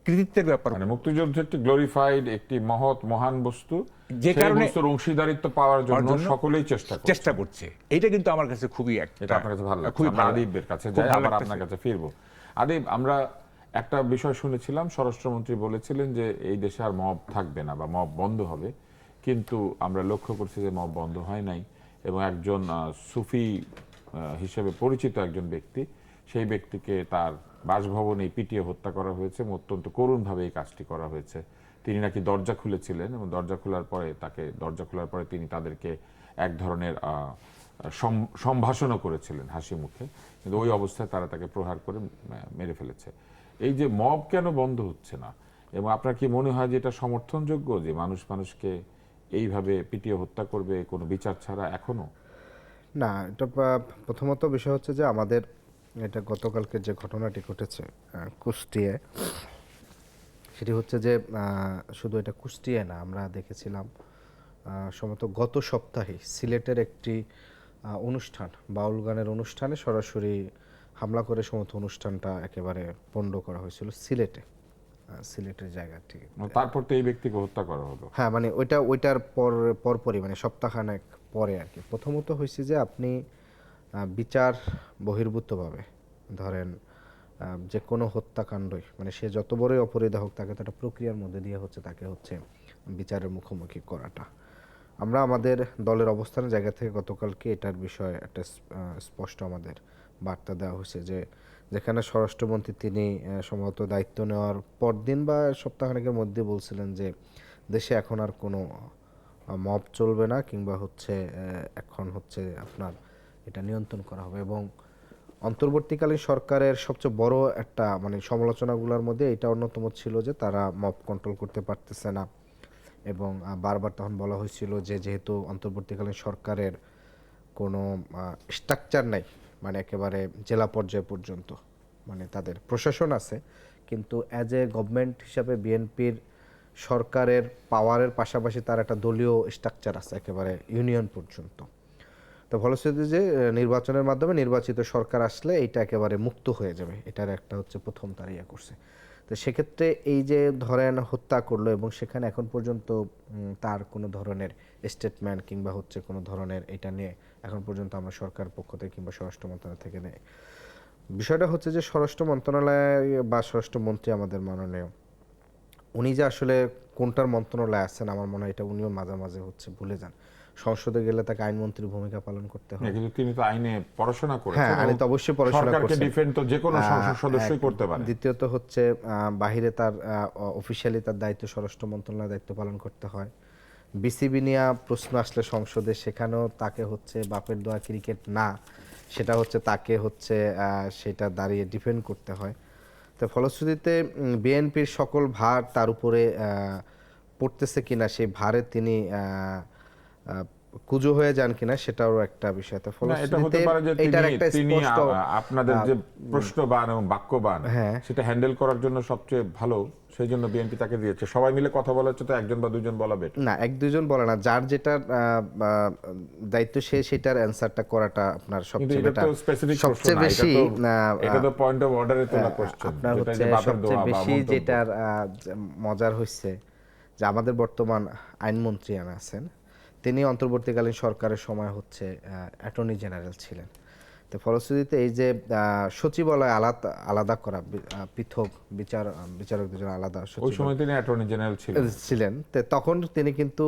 কৃতিত্বের ব্যাপার, মানে মুক্তিযুদ্ধ একটি গ্লোরিফাইড, একটি মহৎ মহান বস্তু, যে কারণে অংশীদারিত্ব পাওয়ার জন্য সকলেই চেষ্টা করছে। এটা কিন্তু আমার কাছে খুবই এটা আপনার কাছে ভালো লাগছে। খুবই আমরা আদিবের কাছে যাই, আবার আপনার কাছে ফিরবো। আদিব, আমরা একটা বিষয় শুনেছিলাম, স্বরাষ্ট্রমন্ত্রী বলেছিলেন যে এই দেশে আর মব থাকবে না বা মব বন্ধ হবে, কিন্তু আমরা লক্ষ্য করছি যে মব বন্ধ হয় নাই। এবং একজন সুফি হিসেবে পরিচিত একজন ব্যক্তি, সেই ব্যক্তিকে তার বাসভবনে পিটিয়ে হত্যা করা হয়েছে এবং অত্যন্ত করুণভাবে এই কাজটি করা হয়েছে। তিনি নাকি দরজা খুলেছিলেন এবং দরজা খোলার পরে তিনি তাদেরকে এক ধরনের সম্ভাষণও করেছিলেন হাসি মুখে, কিন্তু ওই অবস্থায় তারা তাকে প্রহার করে মেরে ফেলেছে। এই যে মব কেন বন্ধ হচ্ছে না, এবং আপনার কি মনে হয় যে এটা সমর্থনযোগ্য যে মানুষকে এইভাবে পিটিয়ে হত্যা করবে কোনো বিচার ছাড়া এখনো? না, এটা প্রথমত বিষয় হচ্ছে যে আমাদের এটা গতকালকে যে ঘটনাটি ঘটেছে কুষ্টিয়ায়, সেটি হচ্ছে যে শুধু এটা কুষ্টিয়ায় না, আমরা দেখেছিলাম সম্ভবত গত সপ্তাহে সিলেটের একটি অনুষ্ঠান, বাউল গানের অনুষ্ঠানে সরাসরি হামলা করে সম্ভবত অনুষ্ঠানটা একেবারে পণ্ড করা হয়েছিল সিলেটের জায়গাটি। তারপর তো এই ব্যক্তিকে হত্যা করা হলো। হ্যাঁ, মানে ওইটার পরপরই, মানে সপ্তাহখানেক পরে আর কি। প্রথমত হয়েছে যে আপনি বিচার বহির্ভূতভাবে ধরেন যে কোনো হত্যাকাণ্ডই, মানে সে যত বড়ই অপরাধী হোক, তাকে তো একটা প্রক্রিয়ার মধ্যে দিয়ে তাকে বিচারের মুখোমুখি করাটা। আমরা আমাদের দলের অবস্থানের জায়গা থেকে গতকালকে এটার বিষয়ে একটা স্পষ্ট আমাদের বার্তা দেওয়া হয়েছে যে যেখানে স্বরাষ্ট্রমন্ত্রী তিনি সম্ভবত দায়িত্ব নেওয়ার পরদিন বা সপ্তাহখানেকের মধ্যে বলছিলেন যে দেশে এখন আর কোনো মব চলবে না, কিংবা হচ্ছে এখন হচ্ছে আপনার এটা নিয়ন্ত্রণ করা হবে। এবং অন্তর্বর্তীকালীন সরকারের সবচেয়ে বড় একটা মানে সমালোচনাগুলোর মধ্যে এটা অন্যতম ছিল যে তারা মব কন্ট্রোল করতে পারতেছে না। এবং বারবার তখন বলা হয়েছিল যে যেহেতু অন্তর্বর্তীকালীন সরকারের কোনো স্ট্রাকচার নাই, মানে একেবারে জেলা পর্যায় পর্যন্ত মানে তাদের প্রশাসন আছে, কিন্তু অ্যাজ এ গভর্নমেন্ট হিসাবে বিএনপির সরকারের পাওয়ারের পাশাপাশি তার একটা দলীয় স্ট্রাকচার আছে একেবারে ইউনিয়ন পর্যন্ত। তো ফলশ্রুতিতে যে নির্বাচনের মাধ্যমে নির্বাচিত সরকার আসলে এইটা একেবারে মুক্ত হয়ে যাবে, এটার একটা হচ্ছে প্রথম তারা ইয়ে করছে। তো সেক্ষেত্রে এই যে ধরেন হত্যা করলো এবং সেখানে এখন পর্যন্ত তার কোনো ধরনের স্টেটমেন্ট কিংবা হচ্ছে কোনো ধরনের এটা নিয়ে এখন পর্যন্ত আমরা সরকার পক্ষ থেকে কিংবা স্বরাষ্ট্র মন্ত্রণালয় থেকে নেই। বিষয়টা হচ্ছে যে স্বরাষ্ট্র মন্ত্রণালয় বা স্বরাষ্ট্রমন্ত্রী আমাদের মাননীয়, উনি যে আসলে কোনটার মন্ত্রণালয়ে আছেন আমার মনে হয় এটা উনিও মাঝে মাঝে হচ্ছে ভুলে যান। সংসদে গেলে তাকে আইনমন্ত্রীর ভূমিকা পালন করতে হয়। কিন্তু তিনি তো আইনে পড়াশোনা করেছেন। হ্যাঁ, আইনে তো অবশ্যই পড়াশোনা সরকারকে করছেন। ডিফেন্ড তো যে কোনো সংসদ সদস্যই করতে পারে। দ্বিতীয়ত হচ্ছে বাহিরে তার অফিসিয়ালি তার দায়িত্ব স্বরাষ্ট্র মন্ত্রণালয়ের দায়িত্ব পালন করতে হয়। বিসিবি নিয়ে প্রশ্ন আসলে সংসদে সেখানেও তাকে হচ্ছে বাপের দোয়া ক্রিকেট না, সেটা হচ্ছে তাকে হচ্ছে সেটা দাঁড়িয়ে ডিফেন্ড করতে হয়। তো ফলশ্রুতিতে বিএনপির সকল ভার তার উপরে পড়তেছে কিনা, সেই ভারে তিনি কুজো হয়ে যান কিনা সেটাও একটা বিষয়। তো না, এটা হতে পারে যে তিনি আপনাদের যে প্রশ্নবান এবং বাক্যবান সেটা হ্যান্ডেল করার জন্য সবচেয়ে ভালো, সেই জন্য বিএনপি তাকে দিয়েছে। সবাই মিলে কথা বলা হচ্ছে তো একজন বা দুজন বলা বেটার না, এক দুজন বলে না, যার যেটা দায়িত্ব সে সেটার অ্যানসারটা করাটা আপনার সবচেয়ে বেটার। সবচেয়ে বেশি এটা তো পয়েন্ট অফ অর্ডারে তোলা কোশ্চেন, আপনার হচ্ছে সবচেয়ে বেশি যেটার মজার হচ্ছে যে আমাদের বর্তমান আইনমন্ত্রী আছেন, তিনি অন্তর্বর্তীকালীন সরকারের সময় হচ্ছে অ্যাটর্নি জেনারেল ছিলেন। তো ফলশ্রুতিতে এই যে সচিবালয় আলাদা করা, পৃথক বিচারকদের জন্য আলাদা ওই সময় তিনি অ্যাটর্নি জেনারেল ছিলেন, তো তখন তিনি কিন্তু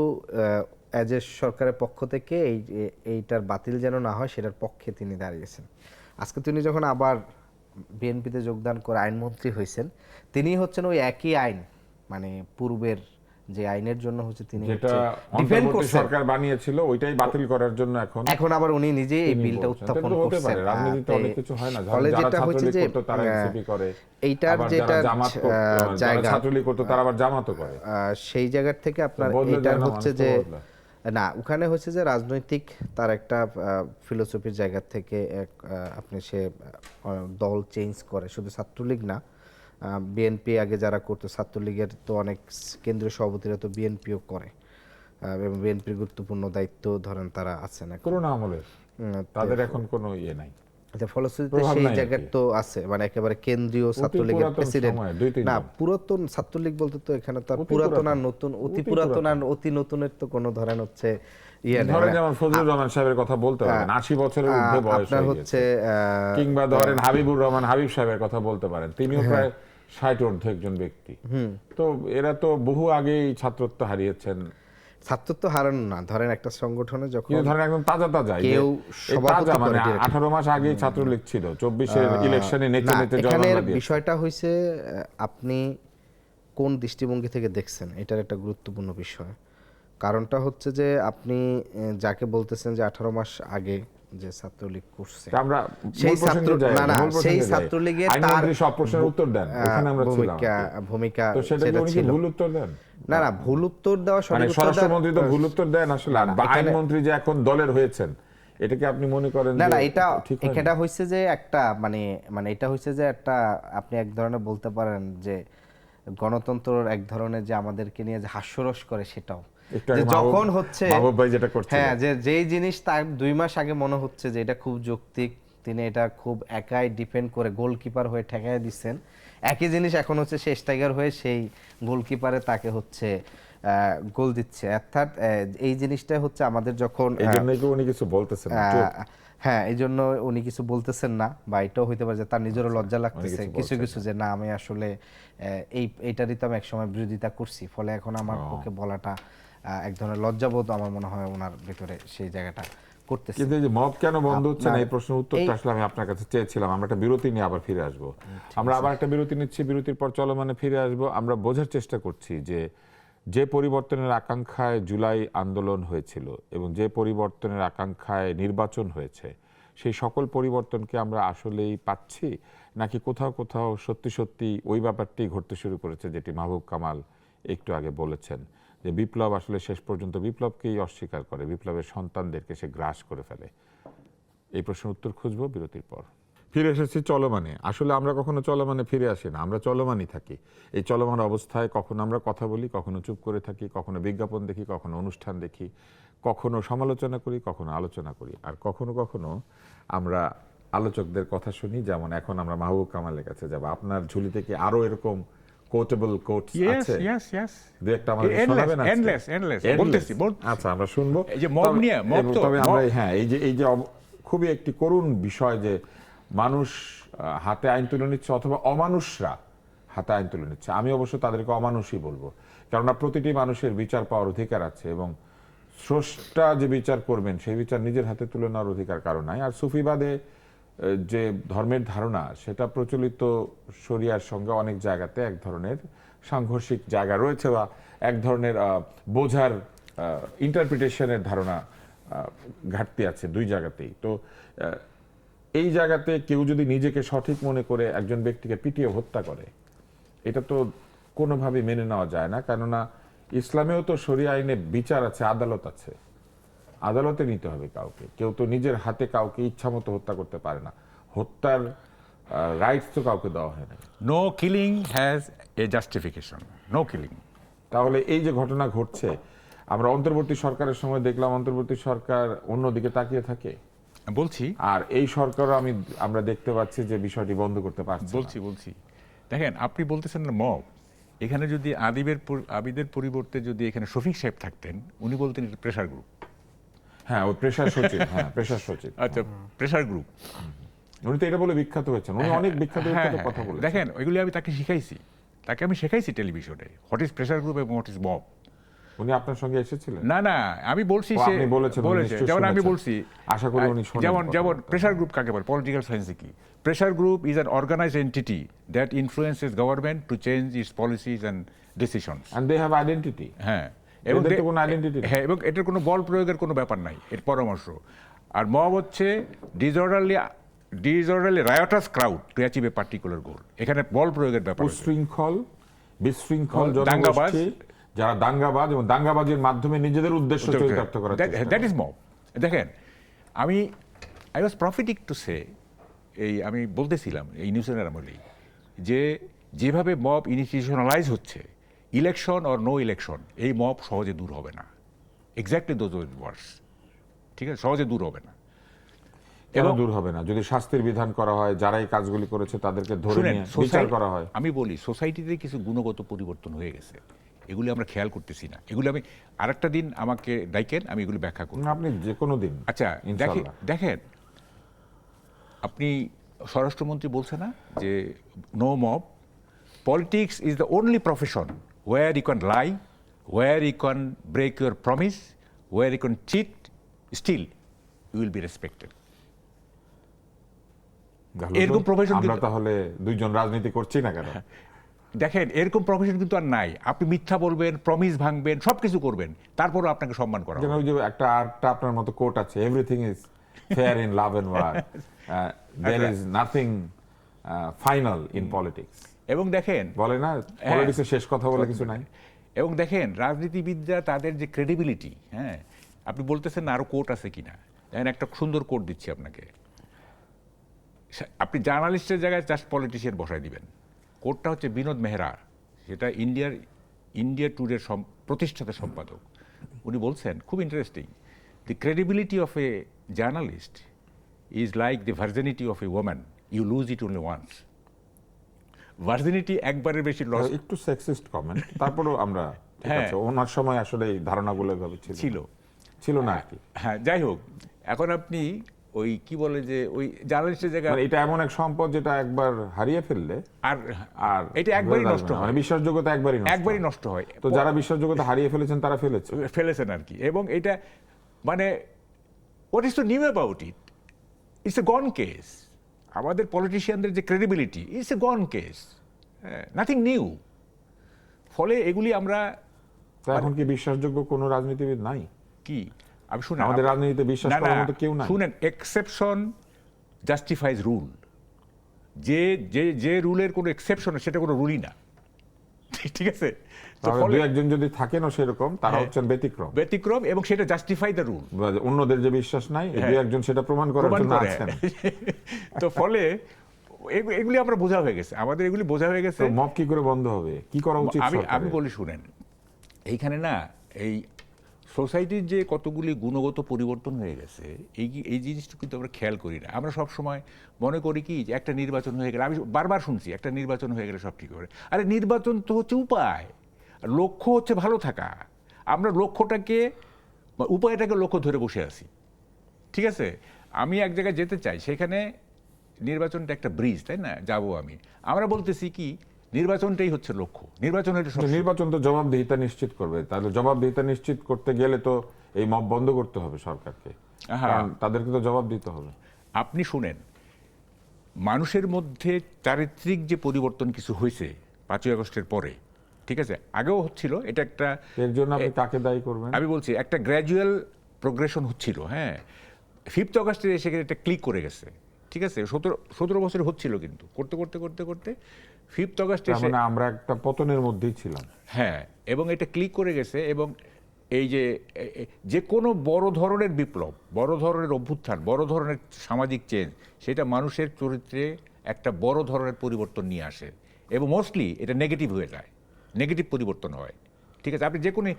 অ্যাজ এ সরকারের পক্ষ থেকে এইটার বাতিল যেন না হয় সেটার পক্ষে তিনি দাঁড়িয়েছেন। আজকে তিনি যখন আবার বিএনপিতে যোগদান করে আইনমন্ত্রী হয়েছেন, তিনি হচ্ছেন ওই একই আইন, মানে পূর্বের যে আইনের জন্য হচ্ছে তিনি ডিফেন্ড করছেন, সরকার বানিয়েছিল ওইটাই বাতিল করার জন্য এখন আবার উনি নিজে এই বিলটা উত্থাপন করছেন। রাজনীতিতে অনেক কিছু হয় না, ফলে যেটা হচ্ছে যে তারা এনসিপি করে, এইটার যেটা জায়গা ছাত্রলীগ করতে তারা আবার জামাতও করে, সেই জায়গা থেকে আপনার এটার হচ্ছে যে না, ওখানে হচ্ছে যে রাজনৈতিক তার একটা ফিলোসফির জায়গা থেকে আপনি সে দল চেঞ্জ করে, শুধু ছাত্রলীগ না, বিএনপি আগে যারা করতো ছাত্রলীগের তো অনেক কেন্দ্রীয় সভাপতিরা তো বিএনপিও করে এবং বিএনপির গুরুত্বপূর্ণ দায়িত্ব ধরেন তারা আছেন করোনা আমলে, তাদের এখন কোনো ইয়ে নাই। ফলশ্রুতিতে সেই জায়গার তো আছে, মানে একেবারে কেন্দ্রীয় ছাত্রলীগের প্রেসিডেন্ট না, পুরাতন ছাত্রলীগ বলতে তো এখানে তো পুরাতন আর নতুন, অতি পুরাতন আর অতি নতুনের তো কোনো ধরেন হচ্ছে ধরেন যেমন ফজলুর রহমান সাহেবের কথা বলতে পারেন, 80 বছরের ঊর্ধ্বে বয়স হচ্ছে, কিংবা ধরেন হাবিবুর রহমান হাবিব সাহেবের কথা বলতে পারেন, তিনিও প্রায় 60 ঊর্ধ্ব একজন ব্যক্তি। তো এরা তো বহু আগেই ছাত্রত্ব হারিয়েছেন। ছাত্রত্ব হারানো না, ধরেন একটা সংগঠনে যখন ধরেন একদম তাজা কেউ সভাপতি মানে 18 মাস আগেই ছাত্রলীগ ছিল, 24-এর ইলেকশনে নেচে নেচে জয়বাংলা দিয়েছে। বিষয়টা হইছে আপনি কোন দৃষ্টিভঙ্গি থেকে দেখছেন, এটার একটা গুরুত্বপূর্ণ বিষয়। কারণটা হচ্ছে যে আপনি যাকে বলতেছেন যে 18 মাস আগে যে ছাত্রলীগ করছে, আমরা সেই ছাত্রলীগের তার সব প্রশ্নের উত্তর দেন, ওখানে আমরা ছিলাম, ভূমিকা তো সেটা কি ভুল উত্তর দেন? না, ভুল উত্তর দেওয়া সঠিক উত্তর, স্বরাষ্ট্রমন্ত্রী তো ভুল উত্তর দেন আসলে, আর আইনমন্ত্রী যে এখন দলের হয়েছেন, এটাকে আপনি মনে করেন? না, এটা হইছে যে একটা মানে এটা হইছে যে একটা আপনি এক ধরনের বলতে পারেন যে গণতন্ত্রের এক ধরনের যে আমাদেরকে নিয়ে যে হাস্যরস করে, সেটাও যখন হচ্ছে হ্যাঁ, যে যেই জিনিস তার 2 মাস আগে মনে হচ্ছে যে এটা খুব যৌক্তিক, তিনি এটা খুব একাই ডিফেন্ড করে গোলকিপার হয়ে ঠেকায় দিচ্ছেন, একই জিনিস এখন হচ্ছে সে স্ট্রাইকার হয়ে সেই গোলকিপারে তাকে হচ্ছে গোল দিচ্ছে। অর্থাৎ এই জিনিসটা হচ্ছে আমাদের যখন উনি কিছু বলতেছেন, হ্যাঁ, এই জন্য উনি কিছু বলতেছেন না, বা এটাও হইতে পারে যে তার নিজেরও লজ্জা লাগতেছে কিছু কিছু, যে না আমি আসলে এইটারই তো আমি একসময় বিরোধিতা করছি, ফলে এখন আমার পক্ষে বলাটা এক ধরনের লজ্জাবোধ আমার মনে হয় ওনার ভেতরে সেই জায়গাটা করতেছে। কিন্তু এই যে মব কেন বন্ধ হচ্ছে না, এই প্রশ্নের উত্তরটা এই- আসলে আমি আপনার কাছে চেয়েছিলাম। আমরা একটা বিরতি নিয়ে আবার ফিরে আসবো। আমরা আবার একটা বিরতি নিচ্ছি, বিরতির পর চলমানে ফিরে আসবো। আমরা বোঝার চেষ্টা করছি যে পরিবর্তনের আকাঙ্ক্ষায় জুলাই আন্দোলন হয়েছিল এবং যে পরিবর্তনের আকাঙ্ক্ষায় নির্বাচন হয়েছে, সেই সকল পরিবর্তনকে আমরা আসলেই পাচ্ছি, নাকি কোথাও কোথাও সত্যি সত্যি ওই ব্যাপারটি ঘটতে শুরু করেছে যেটি মাহবুব কামাল একটু আগে বলেছেন, যে বিপ্লব আসলে শেষ পর্যন্ত বিপ্লবকেই অস্বীকার করে, বিপ্লবের সন্তানদেরকে সে গ্রাস করে ফেলে। এই প্রশ্নের উত্তর খুঁজবো বিরতির পর। ফিরে এসেছি চলমানে। আসলে আমরা কখনো চলমানে ফিরে আসি না, আমরা চলমানই থাকি। এই চলমান অবস্থায় কখনো আমরা কথা বলি, কখনো চুপ করে থাকি, কখনো বিজ্ঞাপন দেখি, কখনো অনুষ্ঠান দেখি, কখনো সমালোচনা করি, কখনো আলোচনা করি, আর কখনো কখনো আমরা আলোচকদের কথা শুনি। যেমন এখন আমরা মাহবুব কামালের কাছে যাব। আপনার ঝুলি থেকে আরো এরকম কোটেবল কোটস আছে? দু একটা আমাদের শোনাবেন আজকে? endless, Endless? বলতেছি। আচ্ছা, আমরা শুনবো। এই যে mob নিয়ে, mob তো, তবে আমরা mob- হ্যাঁ, এই যে খুবই একটি করুণ বিষয় যে মানুষ হাতে আইন তুলে নিচ্ছে, অথবা অমানুষরা হাতে আইন তুলে নিচ্ছে। আমি অবশ্য তাদেরকে অমানুষই বলবো, কেননা প্রতিটি মানুষের বিচার পাওয়ার অধিকার আছে এবং স্রষ্টা যে বিচার করবেন সেই বিচার নিজের হাতে তুলে নেওয়ার অধিকার কারো নাই। আর সুফিবাদে যে ধর্মের ধারণা, সেটা প্রচলিত শরিয়ার সঙ্গে অনেক জায়গাতে এক ধরনের সাংঘর্ষিক জায়গা রয়েছে, বা এক ধরনের বোঝার ইন্টারপ্রিটেশনের ধারণা ঘাটতি আছে দুই জায়গাতেই। তো এই জায়গাতে কেউ যদি নিজেকে সঠিক মনে করে একজন ব্যক্তিকে পিটিয়ে হত্যা করে, এটা তো কোনোভাবেই মেনে নেওয়া যায় না। কেননা ইসলামেও তো শরিয়া আইনে বিচার আছে, আদালত আছে, আদালতে নিতে হবে কাউকে। কেউ তো নিজের হাতে কাউকে ইচ্ছা মতো হত্যা করতে পারে না। হত্যার রাইটস তো কাউকে দেওয়া হয় না। No killing has a justification. No killing. তাহলে এই যে ঘটনা ঘটছে, আমরা অন্তর্বর্তী সরকারের সময় দেখলাম অন্তর্বর্তী সরকার অন্যদিকে তাকিয়ে থাকে, বলছি আর এই সরকারও আমরা দেখতে পাচ্ছি যে বিষয়টি বন্ধ করতে পারছে না। বলছি দেখেন, আপনি বলতেছেন না মব, এখানে যদি আবিদের পরিবর্তে যদি এখানে শফিক সাহেব থাকতেন, উনি বলতেন এটা প্রেশার গ্রুপ। হ্যাঁ, ওই প্রেশার সচিব, হ্যাঁ প্রেশার সচিব, আচ্ছা, প্রেশার গ্রুপ। উনি তো এটা বলে বিখ্যাত হয়েছেন। উনি অনেক বিখ্যাত কথা বলেছেন। দেখেন, ওইগুলি আমি তাকে শিখাইছি, আমি শেখাইছি টেলিভিশনে, হোয়াট ইজ প্রেশার গ্রুপ এবং হোয়াট ইজ মব। উনি আপনার সঙ্গে এসেছিলেন? না, আমি বলছি, ও, সে আপনি বলেছেন, উনি বলেছে, নিশ্চয়ই যেমন আমি শুনেছেন। বলছি, আশা করি উনি শোনেন যেমন কথাবার্তা। প্রেশার গ্রুপ কাকে বলে, পলিটিক্যাল সায়েন্সে কি, pressure group is an organised entity that influences government to change its policies and decisions. And they have identity. হ্যাঁ, এদের তো কোনো আইডেন্টিটি নেই। হ্যাঁ, এবং এটার কোনো বল প্রয়োগের কোনো ব্যাপার নাই, এর পরামর্শ। আর মব হচ্ছে disorderly riotous crowd to achieve a particular goal. এখানে বল প্রয়োগের ব্যাপার আছে। বিশৃঙ্খল দাঙ্গাবাজ, জনগোষ্ঠী, যারা দাঙ্গাবাজ এবং দাঙ্গাবাজের মাধ্যমে নিজেদের উদ্দেশ্য চরিতার্থ করার চেষ্টা করে। That is mob. দেখেন, I was prophetic to say, আমি বলতেছিলাম এই নিউজের আমলেই, যে যেভাবে মব ইনস্টিটিউশনালাইজ হচ্ছে, ইলেকশন অর নো ইলেকশন, এই মব সহজে দূর হবে না। Exactly those words. ঠিক আছে, সহজে দূর হবে না। কেন দূর হবে না? যদি শাস্তির বিধান করা হয়, যারা এই কাজগুলি করেছে তাদেরকে ধরে শুনেন, নিয়ে বিচার করা হয়। আমি বলি, সোসাইটিতে কিছু গুণগত পরিবর্তন হয়ে গেছে, এগুলি আমরা খেয়াল করতেছি না। এগুলি আমি আরেকটা দিন আমাকে ডাইকেন, আমি এগুলি ব্যাখ্যা করব। আপনি যে কোনো দিন। আচ্ছা, ইনশাআল্লাহ। দেখেন, আপনি স্বরাষ্ট্রমন্ত্রী বলছে না যে no mob, politics is the only profession where you can lie, where you can break your promise, where you can cheat, still you will be respected. এরকম প্রফেশন আমরা তাহলে দুইজন রাজনীতি করছি না কেন? দেখেন, এরকম প্রফেশন কিন্তু আর নাই। আপনি মিথ্যা বলবেন, প্রমিস ভাঙবেন, সবকিছু করবেন, তারপরও আপনাকে সম্মান করা হবে। যেন ওই যে একটা আরেকটা আপনার মতো কোট আছে, everything is fair in love and war, there is nothing final in politics. এবং দেখেন, বলে না, পলিটিক্সের শেষ কথা বলে কিছু নাই। এবং দেখেন, রাজনীতিবিদরা তাদের যে ক্রেডিবিলিটি, হ্যাঁ, আপনি বলতেছেন না আরো কোট আছে কিনা, দেখেন একটা সুন্দর কোট দিচ্ছি আপনাকে। আপনি জার্নালিস্টের জায়গায় জাস্ট পলিটিশিয়ান বসাই দিবেন। কোটটা হচ্ছে বিনোদ মেহরা, সেটা ইন্ডিয়া টুডের প্রতিষ্ঠাতা সম্পাদক। উনি বলছেন, খুব interesting, the credibility of a journalist is like the virginity of a woman, you lose it only once. Virginity একবারের বেশি লস। একটু সেক্সিস্ট কমেন্ট, তারপরেও আমরা ঠিক আছে, ওনার সময় আসলে এই ধারণাগুলো এভাবে ছিল ছিল ছিল না আর কি। হ্যাঁ, যাই হোক, এখন আপনি ওই কি বলে যে ওই জার্নালিস্টের জায়গা মানে এটা এমন এক সম্পদ যেটা একবার হারিয়ে ফেললে আর আর এটা একবারই ফেরত আসবে নষ্ট না। হয়, মানে বিশ্বাসযোগ্যতা একবারই নষ্ট হয়। তো যারা বিশ্বাসযোগ্যতা হারিয়ে ফেলেছেন তারা ফেলেছেন আর কি। এবং এটা মানে what is two new about it, it's a gone case. আমাদের পলিটিশিয়ানদের যে credibility, it's a gone case, nothing new. ফলে এগুলি আমরা তো এখন কি বিশ্বাসযোগ্য কোনো রাজনীতিবিদ নাই? কি আমি শুনেন আমাদের রাজনীতিতে বিশ্বাস না, করার না, মতো কেউ নাই। শুনেন, এক্সেপশন জাস্টিফাইজ রুল। যে যে যে রুলের কোনো এক্সেপশন সেটা কোনো রুলই না, ঠিক আছে? তো তবে ফলে দুই একজন যদি থাকেনও সেরকম, তারা হ্যাঁ, হচ্ছেন ব্যতিক্রম। ব্যতিক্রম, এবং সেটা জাস্টিফাই দ্য রুল, বা অন্যদের যে বিশ্বাস নাই, এই দুই একজন সেটা প্রমাণ করার প্রমাণ জন্য করে। আছেন। তো ফলে এগুলি আমরা বোঝা হয়ে গেছে, আমাদের এগুলি বোঝা হয়ে গেছে। তো মব কি করে বন্ধ হবে? কি করা উচিত আমি সরকারের? বলি শুনেন, এইখানে না এই সোসাইটির যে কতগুলি গুণগত পরিবর্তন হয়ে গেছে, এই জিনিসটা কিন্তু আমরা খেয়াল করি না। আমরা সব সময় মনে করি কি যে একটা নির্বাচন হয়ে গেলে, আমি বারবার শুনছি একটা নির্বাচন হয়ে গেলে সব ঠিক হবে। আরে নির্বাচন তো হচ্ছে উপায়, লক্ষ্য হচ্ছে ভালো থাকা। আমরা লক্ষ্যটাকে, উপায়টাকে লক্ষ্য ধরে বসে আছি, ঠিক আছে? আমি এক জায়গায় যেতে চাই, সেখানে নির্বাচনটা একটা ব্রিজ, তাই না? যাবো আমরা বলতেছি কি নির্বাচনটাই হচ্ছে লক্ষ্য, নির্বাচন হচ্ছে কিন্তু নির্বাচন তো জবাবদিহিতা নিশ্চিত করবে, তাহলে জবাবদিহিতা নিশ্চিত করতে গেলে তো এই মব বন্ধ করতে হবে সরকারকে, কারণ তাদেরকে তো জবাব দিতে হবে। আপনি শুনেন, মানুষের মধ্যে চারিত্রিক যে পরিবর্তন কিছু হয়েছে 5ই আগস্টের পরে, ঠিক আছে, আগেও হচ্ছিল, এটা একটা, এর জন্য আপনি কাকে দায়ী করবেন? আমি বলছি একটা গ্র্যাজুয়াল প্রোগ্রেশন হচ্ছিল। হ্যাঁ, 5th আগস্টে এসে একটা ক্লিক করে গেছে, ঠিক আছে? 17 বছর হচ্ছিল, কিন্তু করতে করতে করতে করতে 5th আগস্টে এসে, মানে আমরা একটা পতনের মধ্যেই ছিলাম। হ্যাঁ, এবং এটা ক্লিক করে গেছে। এবং এই যে কোনো বড় ধরনের বিপ্লব, বড় ধরনের অভ্যুত্থান, বড় ধরনের সামাজিক চেঞ্জ, সেটা মানুষের চরিত্রে একটা বড় ধরনের পরিবর্তন নিয়ে আসে, এবং মোস্টলি এটা নেগেটিভ হয়ে যায়, নেগেটিভ পরিবর্তন হয়, ঠিক আছে? আপনি যে কোনো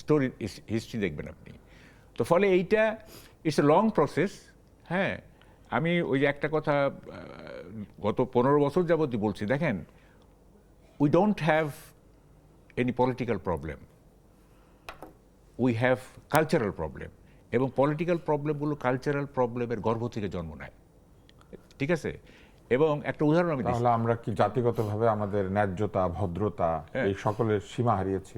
স্টোরি হিস্ট্রি দেখবেন আপনি। তো ফলে এইটা ইটস এ লং প্রসেস। হ্যাঁ, আমি ওই যে একটা কথা গত 15 বছর যাবতই বলছি, দেখেন, we don't have any political problem, we have cultural problem, এবং পলিটিক্যাল প্রবলেমগুলো কালচারাল প্রবলেমের গর্ভ থেকে জন্ম নেয়, ঠিক আছে? এবং একটা উদাহরণ আমি দিচ্ছি, তাহলে আমরা কি জাতিগতভাবে আমাদের ন্যায্যতা, ভদ্রতা এই সকলের সীমা হারিয়েছি?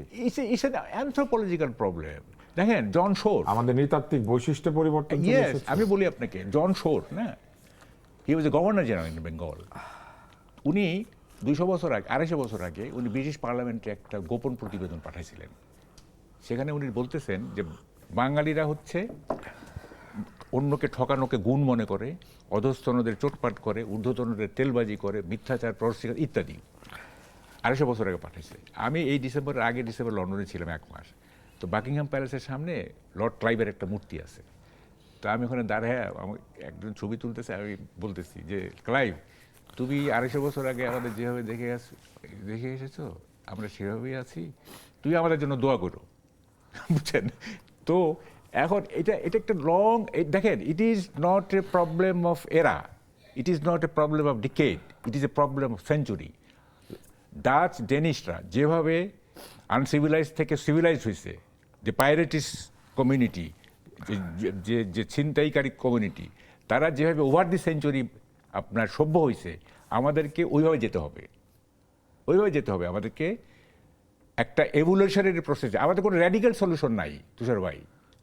It's an anthropological problem. দেখেন, জন শোর, আমাদের নৃতাত্ত্বিক বৈশিষ্ট্য পরিবর্তন চলে ইয়েস, এসেছে। আমি বলি আপনাকে, জন শোর, না, he was a governor general in Bengal. উনি 200 বছর আগে, 250 বছর আগে উনি ব্রিটিশ পার্লামেন্টে একটা গোপন প্রতিবেদন পাঠাইছিলেন। সেখানে উনি বলতেছেন যে বাঙালিরা হচ্ছে অন্যকে ঠকানোকে গুণ মনে করে, অধস্তনদের চোটপাট করে, ঊর্ধ্বতনদের তেলবাজি করে, মিথ্যাচার, প্ররোচিত ইত্যাদি। 250 বছর আগে পাঠাইছে। আমি এই ডিসেম্বরের আগে ডিসেম্বর লন্ডনে ছিলাম 1 মাস। তো বাকিংহাম প্যালেসের সামনে লর্ড ক্লাইভের একটা মূর্তি আছে। তো আমি ওখানে দাঁড়ায়, আমার একজন ছবি তুলতেছে, আমি বলতেছি যে ক্লাইভ, তুমি 250 বছর আগে আমাদের যেভাবে দেখে এসেছো, আমরা সেভাবেই আছি, তুই আমাদের জন্য দোয়া করো, বুঝছেন? তো এখন এটা একটা লং, দেখেন, it is not a problem of era, it is not a problem of decade, it is a problem of century. Dutch ডেনিশরা যেভাবে আনসিভিলাইজ থেকে সিভিলাইজ হয়েছে, যে পাইরেটিস কমিউনিটি, যে ছিনতাইকারী কমিউনিটি, তারা যেভাবে ওভার দি সেঞ্চুরি আপনার সভ্য হয়েছে, আমাদেরকে ওইভাবে যেতে হবে, আমাদেরকে একটা এভলিউশনারি প্রসেস। আমাদের কোনো র্যাডিক্যাল সলিউশন নাই তুষার ভাই,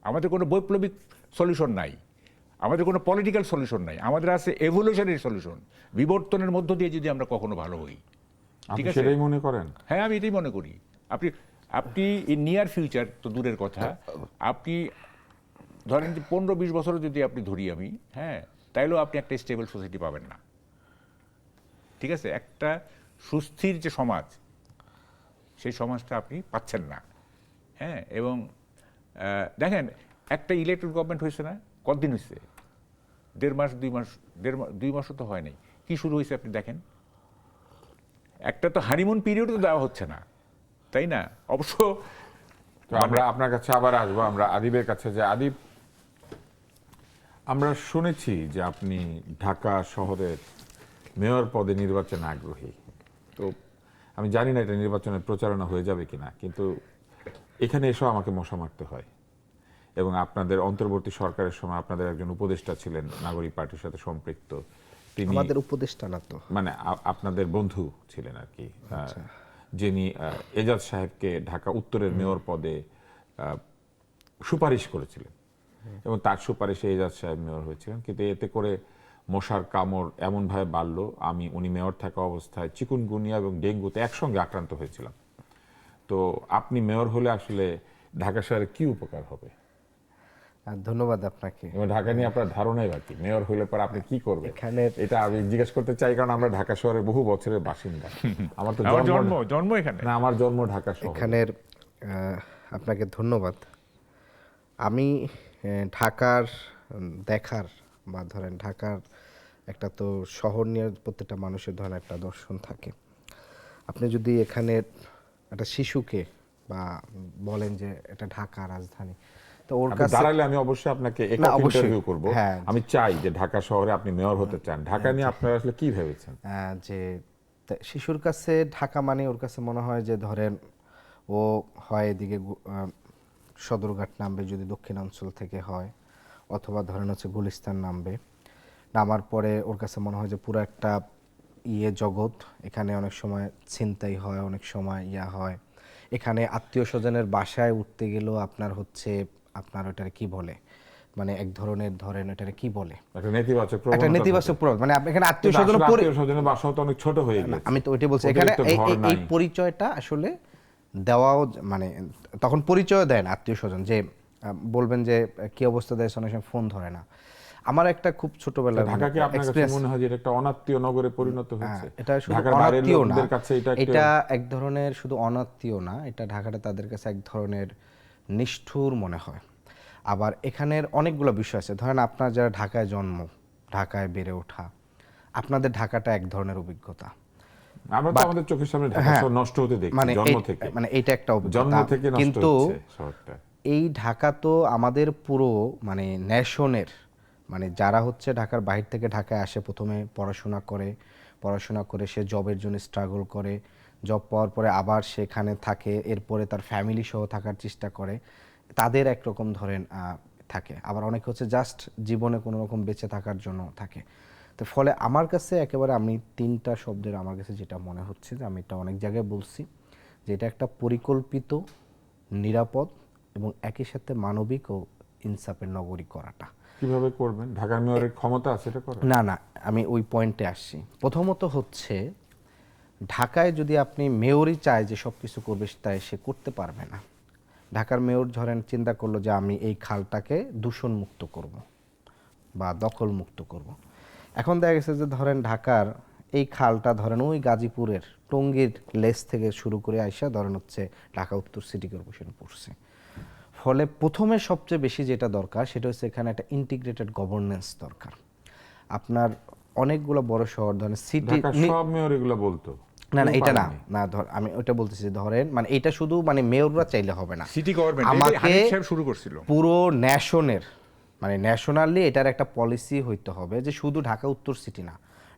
আমাদের কোনো বৈপ্লবিক সলিউশন নাই, আমাদের কোনো পলিটিক্যাল সলিউশন নাই, আমাদের আছে এভলিউশনারি সলিউশন। বিবর্তনের মধ্য দিয়ে যদি আমরা কখনো ভালো হই, ঠিক আছে? সেটাই মনে করেন? হ্যাঁ, আমি এটাই মনে করি। আপনি ইন নিয়ার ফিউচার তো দূরের কথা, আপনি ধরেন যে 15-20 বছরও যদি আপনি ধরি আমি, হ্যাঁ, তাইলেও আপনি একটা স্টেবল সোসাইটি পাবেন না, ঠিক আছে? একটা সুস্থির যে সমাজ, সেই সমাজটা আপনি পাচ্ছেন না। হ্যাঁ, এবং দেখেন, একটা ইলেকটেড গভর্নমেন্ট হয়েছে না, কতদিন হয়েছে? 1.5 মাস, 2 মাস, 2 মাসও তো হয় নাই। কি শুরু হয়েছে আপনি দেখেন। একটা তো হানিমুন পিরিয়ডও দেওয়া হচ্ছে না, তাই না? অবশ্য তো আমরা আপনার কাছে আবার আসবো, আমরা আদিবের কাছে। যে আদিব, আমরা শুনেছি যে আপনি ঢাকা শহরের মেয়র পদে নির্বাচনে আগ্রহী। তো আমি জানি না এটা নির্বাচনের প্রচারণা হয়ে যাবে কিনা, কিন্তু এখানে এসেও আমাকে মশা মারতে হয়। এবং আপনাদের অন্তর্বর্তী সরকারের সময় আপনাদের একজন উপদেষ্টা ছিলেন নাগরিক পার্টির সাথে সম্পৃক্ত, তিনি আমাদের উপদেষ্টা না তো। মানে আপনাদের বন্ধু ছিলেন আর কি, যিনি এজাজ সাহেবকে ঢাকা উত্তরের মেয়র পদে সুপারিশ করেছিলেন এবং তার সুপারিশে এজাজ সাহেব মেয়র হয়েছিলেন। কিন্তু এতে করে মশার কামড় এমনভাবে বাড়লো, উনি মেয়র থাকা অবস্থায় চিকুনগুনিয়া এবং ডেঙ্গুতে একসঙ্গে আক্রান্ত হয়েছিলাম। তো আপনি মেয়র হলে আসলে ঢাকা শহরে কি উপকার হবে? ধন্যবাদ আপনাকে। এবং ঢাকা নিয়ে আপনার ধারণাই বাকি, মেয়র হইলে পর আপনি কি করবেন এটা আমি জিজ্ঞেস করতে চাই, কারণ আমরা ঢাকা শহরের বহু বছরের বাসিন্দা। আমার তো জন্ম এখানে না, আমার জন্ম ঢাকা শহরে। এখানের আপনাকে ধন্যবাদ। আমি ঢাকার দেখার বা ধরেন ঢাকার একটা তো শহর নিয়ে প্রত্যেকটা মানুষের ধরেন একটা দর্শন থাকে। আপনি যদি এখানে একটা শিশুকে বা বলেন যে এটা ঢাকা রাজধানী, তো ওর কাছে দাঁড়ালে আমি অবশ্যই আপনাকে একক ইন্টারভিউ করব। হ্যাঁ, আমি চাই যে ঢাকা শহরে আপনি মেয়র হতে চান, ঢাকা নিয়ে আপনারা আসলে কি ভেবেছেন? যে শিশুর কাছে ঢাকা মানে ওর কাছে মনে হয় যে ধরেন ও হয় এদিকে সদরঘাট নামবে যদি দক্ষিণাঞ্চল থেকে হয়, অথবা ধরেন হচ্ছে গুলিস্তান নামবে। নামার পরে ওর কাছে মনে হয় যে পুরো একটা জগৎ, এখানে অনেক সময় ছিনতাই হয়, অনেক সময় হয়। এখানে আত্মীয় স্বজনের বাসায় উঠতে গেলেও আপনার হচ্ছে আপনার ওটার কি বলে, মানে এক ধরনের ধরেন ওটারে কি বলে, একটা নেতিবাচক প্রভাব, মানে এখানে আত্মীয় স্বজনের বাসাও তো অনেক ছোট হয়ে গেছে। আমি তো ওইটাই বলছি, এখানে এই পরিচয়টা আসলে দেওয়াও, মানে তখন পরিচয় দেয় না আত্মীয় স্বজন, যে বলবেন যে কি অবস্থা দেয়, অনেক সময় ফোন ধরে না। আমার একটা খুব ছোটবেলার ঢাকাকে আপনার কাছে মনে হয় যে এটা একটা অনাত্মীয় নগরে পরিণত হয়েছে? এটা শুধু অনাত্মীয় না, এটা এক ধরনের শুধু অনাত্মীয় না, এটা ঢাকাটা তাদের কাছে এক ধরনের নিষ্ঠুর মনে হয়। আবার এখানের অনেকগুলো বিষয় আছে, ধরেন আপনার যারা ঢাকায় জন্ম, ঢাকায় বেড়ে ওঠা, আপনাদের ঢাকাটা এক ধরনের অভিজ্ঞতা। আমরা তো আমাদের চোখের সামনে ঢাকা শহর নষ্ট হতে দেখি জন্ম থেকে, মানে এটা একটা অভিজ্ঞতা, জন্ম থেকে নষ্ট কিন্তু হচ্ছে শহরটা। এই ঢাকা তো আমাদের পুরো মানে নেশনের, মানে যারা হচ্ছে ঢাকার বাইরে থেকে ঢাকায় আসে, প্রথমে পড়াশোনা করে সে জবের জন্য স্ট্রাগল করে, জব পাওয়ার পরে আবার সেখানে থাকে, এরপরে তার ফ্যামিলি সহ থাকার চেষ্টা করে, তাদের একরকম ধরেন থাকে। আবার অনেকে হচ্ছে জাস্ট জীবনে কোনো রকম বেঁচে থাকার জন্য থাকে। তো ফলে আমার কাছে একেবারে আমি তিনটা শব্দের আমার কাছে যেটা মনে হচ্ছে, যে আমি এটা অনেক জায়গায় বলছি, যে এটা একটা পরিকল্পিত, নিরাপদ এবং একই সাথে মানবিক ও ইনসাফের নগরী করাটা। কিভাবে করবেন? ঢাকার মেয়রের ক্ষমতা আছে এটা করার? না, আমি ওই পয়েন্টে আসছি। প্রথমত হচ্ছে ঢাকায় যদি আপনি মেয়রই চায় যে সব কিছু করবে, তাই সে করতে পারবে না। ঢাকার মেয়র ধরেন চিন্তা করলো যে আমি এই খালটাকে দূষণ মুক্ত করব বা দখল মুক্ত করব। এখন দেখা গেছে যে ধরেন ঢাকার এই খালটা ধরেন ওই গাজীপুরের টঙ্গীর লেস থেকে শুরু করে আইসা ধরেন হচ্ছে ঢাকা উত্তর সিটি কর্পোরেশনে পড়ছে। ফলে প্রথমে সবচেয়ে বেশি যেটা দরকার সেটা হচ্ছে এখানে একটা ইন্টিগ্রেটেড গভর্নেন্স দরকার। আপনার অনেকগুলো বড় শহর ধরেন সিটি, সব মেয়র এগুলো বলতো না এটা না ধর আমি ওটা বলতেছি, ধরেন মানে এটা শুধু মানে মেয়ররা চাইলে হবে না, সিটি গভর্নমেন্ট আমাকে শুরু করছিল পুরো ন্যাশনের, মানে ন্যাশনালি এটার একটা পলিসি হইতে হবে যে শুধু ঢাকা উত্তর সিটি না,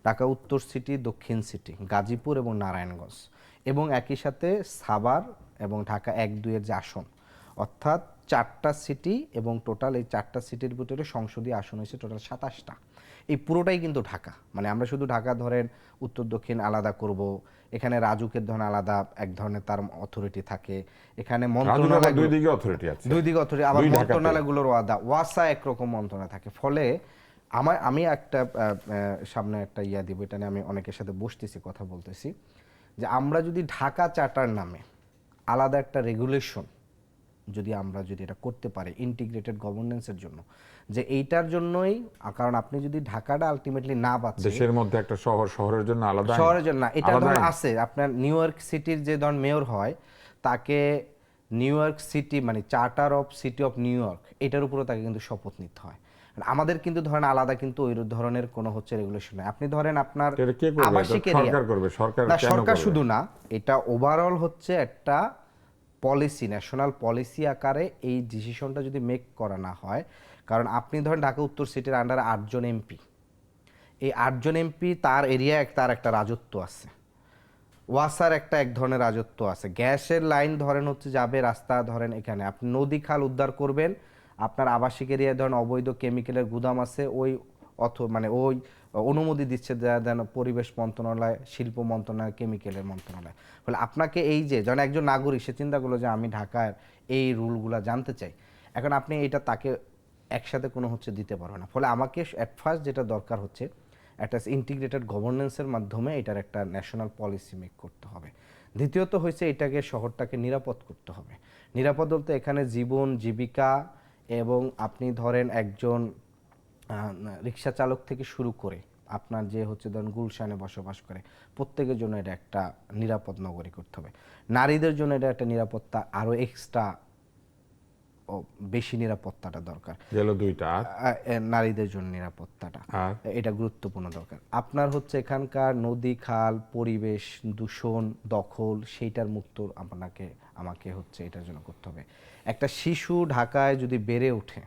ঢাকা উত্তর সিটি, দক্ষিণ সিটি, গাজীপুর এবং নারায়ণগঞ্জ, এবং একই সাথে সাভার এবং ঢাকা 1-2 যে আসন, অর্থাৎ 4টা সিটি, এবং টোটাল এই 4টা সিটির ভিতরে সংসদীয় আসন হয়েছে টোটাল 27টা। এই পুরোটাই কিন্তু ঢাকা, মানে আমরা শুধু ঢাকা ধরেন উত্তর দক্ষিণ আলাদা করব, এখানে রাজুকের ধরেন আলাদা এক ধরনের তার অথরিটি থাকে, এখানে মন্ত্রণালয় দুই দিকে অথরিটি আছে, আবার মন্ত্রণালয়গুলোর ওয়াসা একরকম মন্ত্রণালয় থাকে। ফলে আমি একটা সামনে একটা দিব, এটা নিয়ে আমি অনেকের সাথে বসতেছি, কথা বলতেছি, যে আমরা যদি ঢাকা চার্টার নামে আলাদা একটা রেগুলেশন যদি এটা করতে পারি ইন্টিগ্রেটেড গভর্নেন্সের জন্য, যে এইটার জন্যই, কারণ আপনি যদি ঢাকাটা আলটিমেটলি না পাচ্ছেন, দেশের মধ্যে একটা শহরের জন্য আলাদা, শহরের জন্য এটা ধরুন আছে আপনার নিউ ইয়র্ক সিটির যে ধরুন মেয়র হয়, তাকে নিউ ইয়র্ক সিটি মানে charter of city of new York, এটার উপরে তাকে কিন্তু শপথ নিতে হয়। আমাদের কিন্তু ধরেন আলাদা কিন্তু ওই ধরনের কোনো হচ্ছে রেগুলেশন নেই। আপনি ধরেন আপনার আবাসিক এরিয়া, সরকার শুধু না, এটা ওভারঅল হচ্ছে একটা পলিসি, ন্যাশনাল পলিসি আকারে এই ডিসিশনটা যদি মেক করা না হয়, কারণ আপনি ধরেন ঢাকা উত্তর সিটির আন্ডারে 8 জন এমপি, এই 8 জন এমপি তার এরিয়া তার একটা রাজত্ব আছে, ওয়াসার একটা এক ধরনের রাজত্ব আছে, গ্যাসের লাইন ধরেন হচ্ছে যাবে রাস্তা, ধরেন এখানে আপনি নদী খাল উদ্ধার করবেন, আপনার আবাসিক এরিয়ায় ধরেন অবৈধ কেমিক্যালের গুদাম আছে, ওই মানে ওই অনুমতি দিচ্ছে দেন পরিবেশ মন্ত্রণালয়, শিল্প মন্ত্রণালয়, কেমিক্যালের মন্ত্রণালয়। ফলে আপনাকে এই যে যখন একজন নাগরিক সে চিন্তা করলো যে আমি ঢাকার এই রুলগুলা জানতে চাই, এখন আপনি এটা তাকে একসাথে কোনো দিতে পারবে না। ফলে আমাকে অ্যাট ফার্স্ট যেটা দরকার হচ্ছে একটা ইন্টিগ্রেটেড গভর্নেন্সের মাধ্যমে এটার একটা ন্যাশনাল পলিসি মেক করতে হবে। দ্বিতীয়ত হচ্ছে এটাকে শহরটাকে নিরাপদ করতে হবে। নিরাপদ বলতে এখানে জীবন জীবিকা এবং আপনি ধরেন একজন রিক্সা চালক থেকে শুরু করে আপনার যে ধরেন গুলশানে বসবাস করে প্রত্যেকের জন্য এটা একটা নিরাপদ নগরী করতে হবে। নারীদের জন্য এটা একটা নিরাপত্তা আরও এক্সট্রা বেশি নিরাপত্তাটা দরকার। গেল দুইটা, নারীদের জন্য নিরাপত্তাটা এটা গুরুত্বপূর্ণ দরকার। আপনার এখানকার নদী খাল পরিবেশ দূষণ দখল সেইটার মুক্ত আমাকে এটার জন্য করতে হবে। একটা শিশু ঢাকায় যদি বেড়ে ওঠে,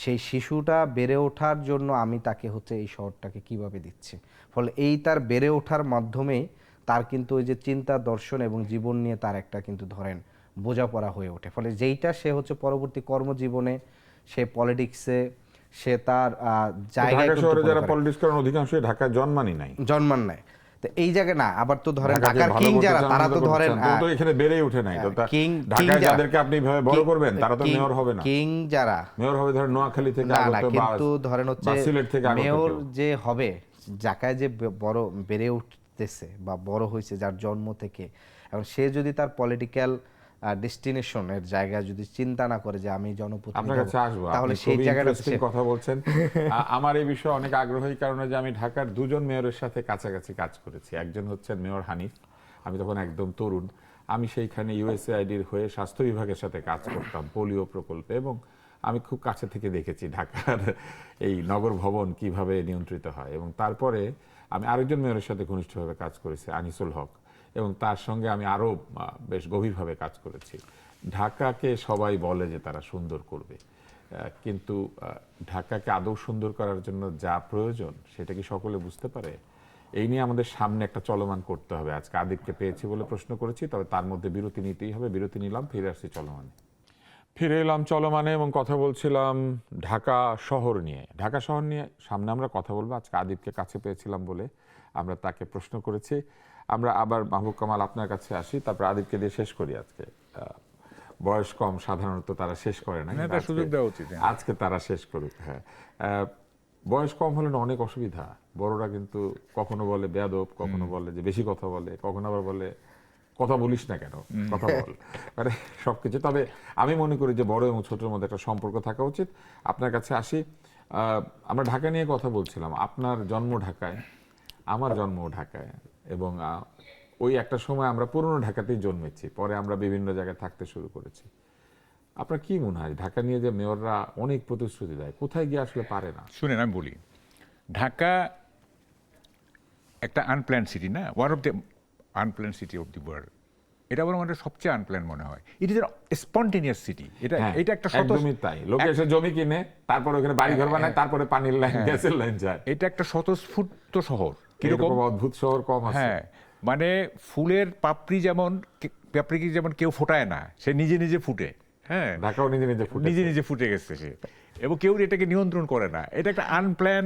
সেই শিশুটা বেড়ে ওঠার জন্য আমি তাকে এই শহরটাকে কিভাবে দিচ্ছি, ফলে এই তার বেড়ে ওঠার মাধ্যমেই তার কিন্তু ওই যে চিন্তা দর্শন এবং জীবন নিয়ে তার একটা কিন্তু ধরেন বোঝাপড়া হয়ে ওঠে। ফলে যেইটা সে পরবর্তী কর্মজীবনে সে পলিটিক্সে সে তার জায়গায় ঢাকা শহরে যারা পলিটিক্স করেন অধিকাংশই ঢাকায় জন্মান নাই। তো এই জায়গায় না, আবার তো ধরেন ঢাকার কিং যারা তারা তো ধরেন তো এখানে বেড়েই ওঠে নাই। তো ঢাকায় যাদেরকে আপনি এইভাবে বড় করবেন তারা তো মেয়র হবে না। কিং যারা মেয়র হবে ধরেন নোয়াখালী থেকে আগত, কিন্তু ধরেন সিলেট থেকে আগত মেয়র যে হবে ঢাকায় যে বড় বেড়ে উঠতেছে বা বড় হয়েছে যার জন্ম থেকে, এবং সে যদি তার পলিটিক্যাল ডেস্টিনেশনের জায়গা যদি চিন্তা না করে যে আমি জনপ্রতিনিধি হব, তাহলে সেই জায়গাটা কথা বলছেন। আমার এই বিষয়ে অনেক আগ্রহী কারণে যে আমি ঢাকার দুজন মেয়রের সাথে কাছাকাছি কাজ করেছি। একজন হচ্ছেন মেয়র হানিফ, আমি তখন একদম তরুণ, আমি সেইখানে ইউএসএআইডির হয়ে স্বাস্থ্য বিভাগের সাথে কাজ করতাম পোলিও প্রকল্পে, এবং আমি খুব কাছে থেকে দেখেছি ঢাকার এই নগর ভবন কিভাবে নিয়ন্ত্রিত হয়। এবং তারপরে আমি আরেকজন মেয়রের সাথে ঘনিষ্ঠভাবে কাজ করেছি, আনিসুল হক, এবং তার সঙ্গে আমি আরও বেশ গভীরভাবে কাজ করেছি। ঢাকাকে সবাই বলে যে তারা সুন্দর করবে, কিন্তু ঢাকাকে আদৌ সুন্দর করার জন্য যা প্রয়োজন সেটা কি সকলে বুঝতে পারে? এই নিয়ে আমাদের সামনে একটা চলমান করতে হবে। আজকে আদিককে পেয়েছি বলে প্রশ্ন করেছি, তবে তার মধ্যে বিরতি নিতেই হবে। বিরতি নিলাম, ফিরে আসছি চলমানে। ফিরে এলাম চলমানে এবং কথা বলছিলাম ঢাকা শহর নিয়ে। ঢাকা শহর নিয়ে সামনে আমরা কথা বলবো। আজকে আদিবকে কাছে পেয়েছিলাম বলে আমরা তাকে প্রশ্ন করেছি। আমরা আবার মাহবুব কামাল আপনার কাছে আসি, তারপর আদিবকে দিয়ে শেষ করি। আজকে বয়স কম, সাধারণত তারা শেষ করে না, সুযোগ দেওয়া উচিত। আজকে তারা শেষ করুক। হ্যাঁ, বয়স কম হলে না অনেক অসুবিধা। বড়রা কিন্তু কখনো বলে বেয়াদব, কখনো বলে যে বেশি কথা বলে, কখনো আবার বলে কথা বলিস না কেন, কথা বল, মানে সবকিছু। তবে আমি মনে করি যে বড় এবং ছোটের মধ্যে একটা সম্পর্ক থাকা উচিত। আপনার কাছে আসি, আমরা ঢাকা নিয়ে কথা বলছিলাম। আপনার জন্ম ঢাকায়, আমার জন্ম ঢাকায়, এবং ওই একটা সময় আমরা পুরনো ঢাকাতেই জন্মেছি, পরে আমরা বিভিন্ন জায়গায় থাকতে শুরু করেছি। আপনার কি মনে হয় ঢাকা নিয়ে যে মেয়ররা অনেক প্রতিশ্রুতি দেয়, কোথায় গিয়ে আসলে পারে না? শুনেন, আমি বলি, ঢাকা একটা আনপ্ল্যান্ড সিটি না, one of the unplanned city of the world. এটা বরং আমাদের সবচেয়ে আনপ্ল্যান্ড মনে হয়। It is spontaneous city. এটা একটা একদমই তাই। লোকে এসে জমি কিনে, তারপর ওখানে বাড়ি ঘর বানায়, তারপরে পানির লাইন, গ্যাসের লাইন যায়। এটা একটা স্বতঃস্ফূর্ত শহর। কিরকম অদ্ভুত শহর কম আছে। হ্যাঁ, মানে ফুলের পাপড়ি যেমন কেউ ফোটায় না, সে নিজে নিজে ফুটে। হ্যাঁ, ঢাকাও নিজে নিজে ফুটে গেছে সে, এবং কেউ এটাকে নিয়ন্ত্রণ করে না। এটা একটা আনপ্ল্যান,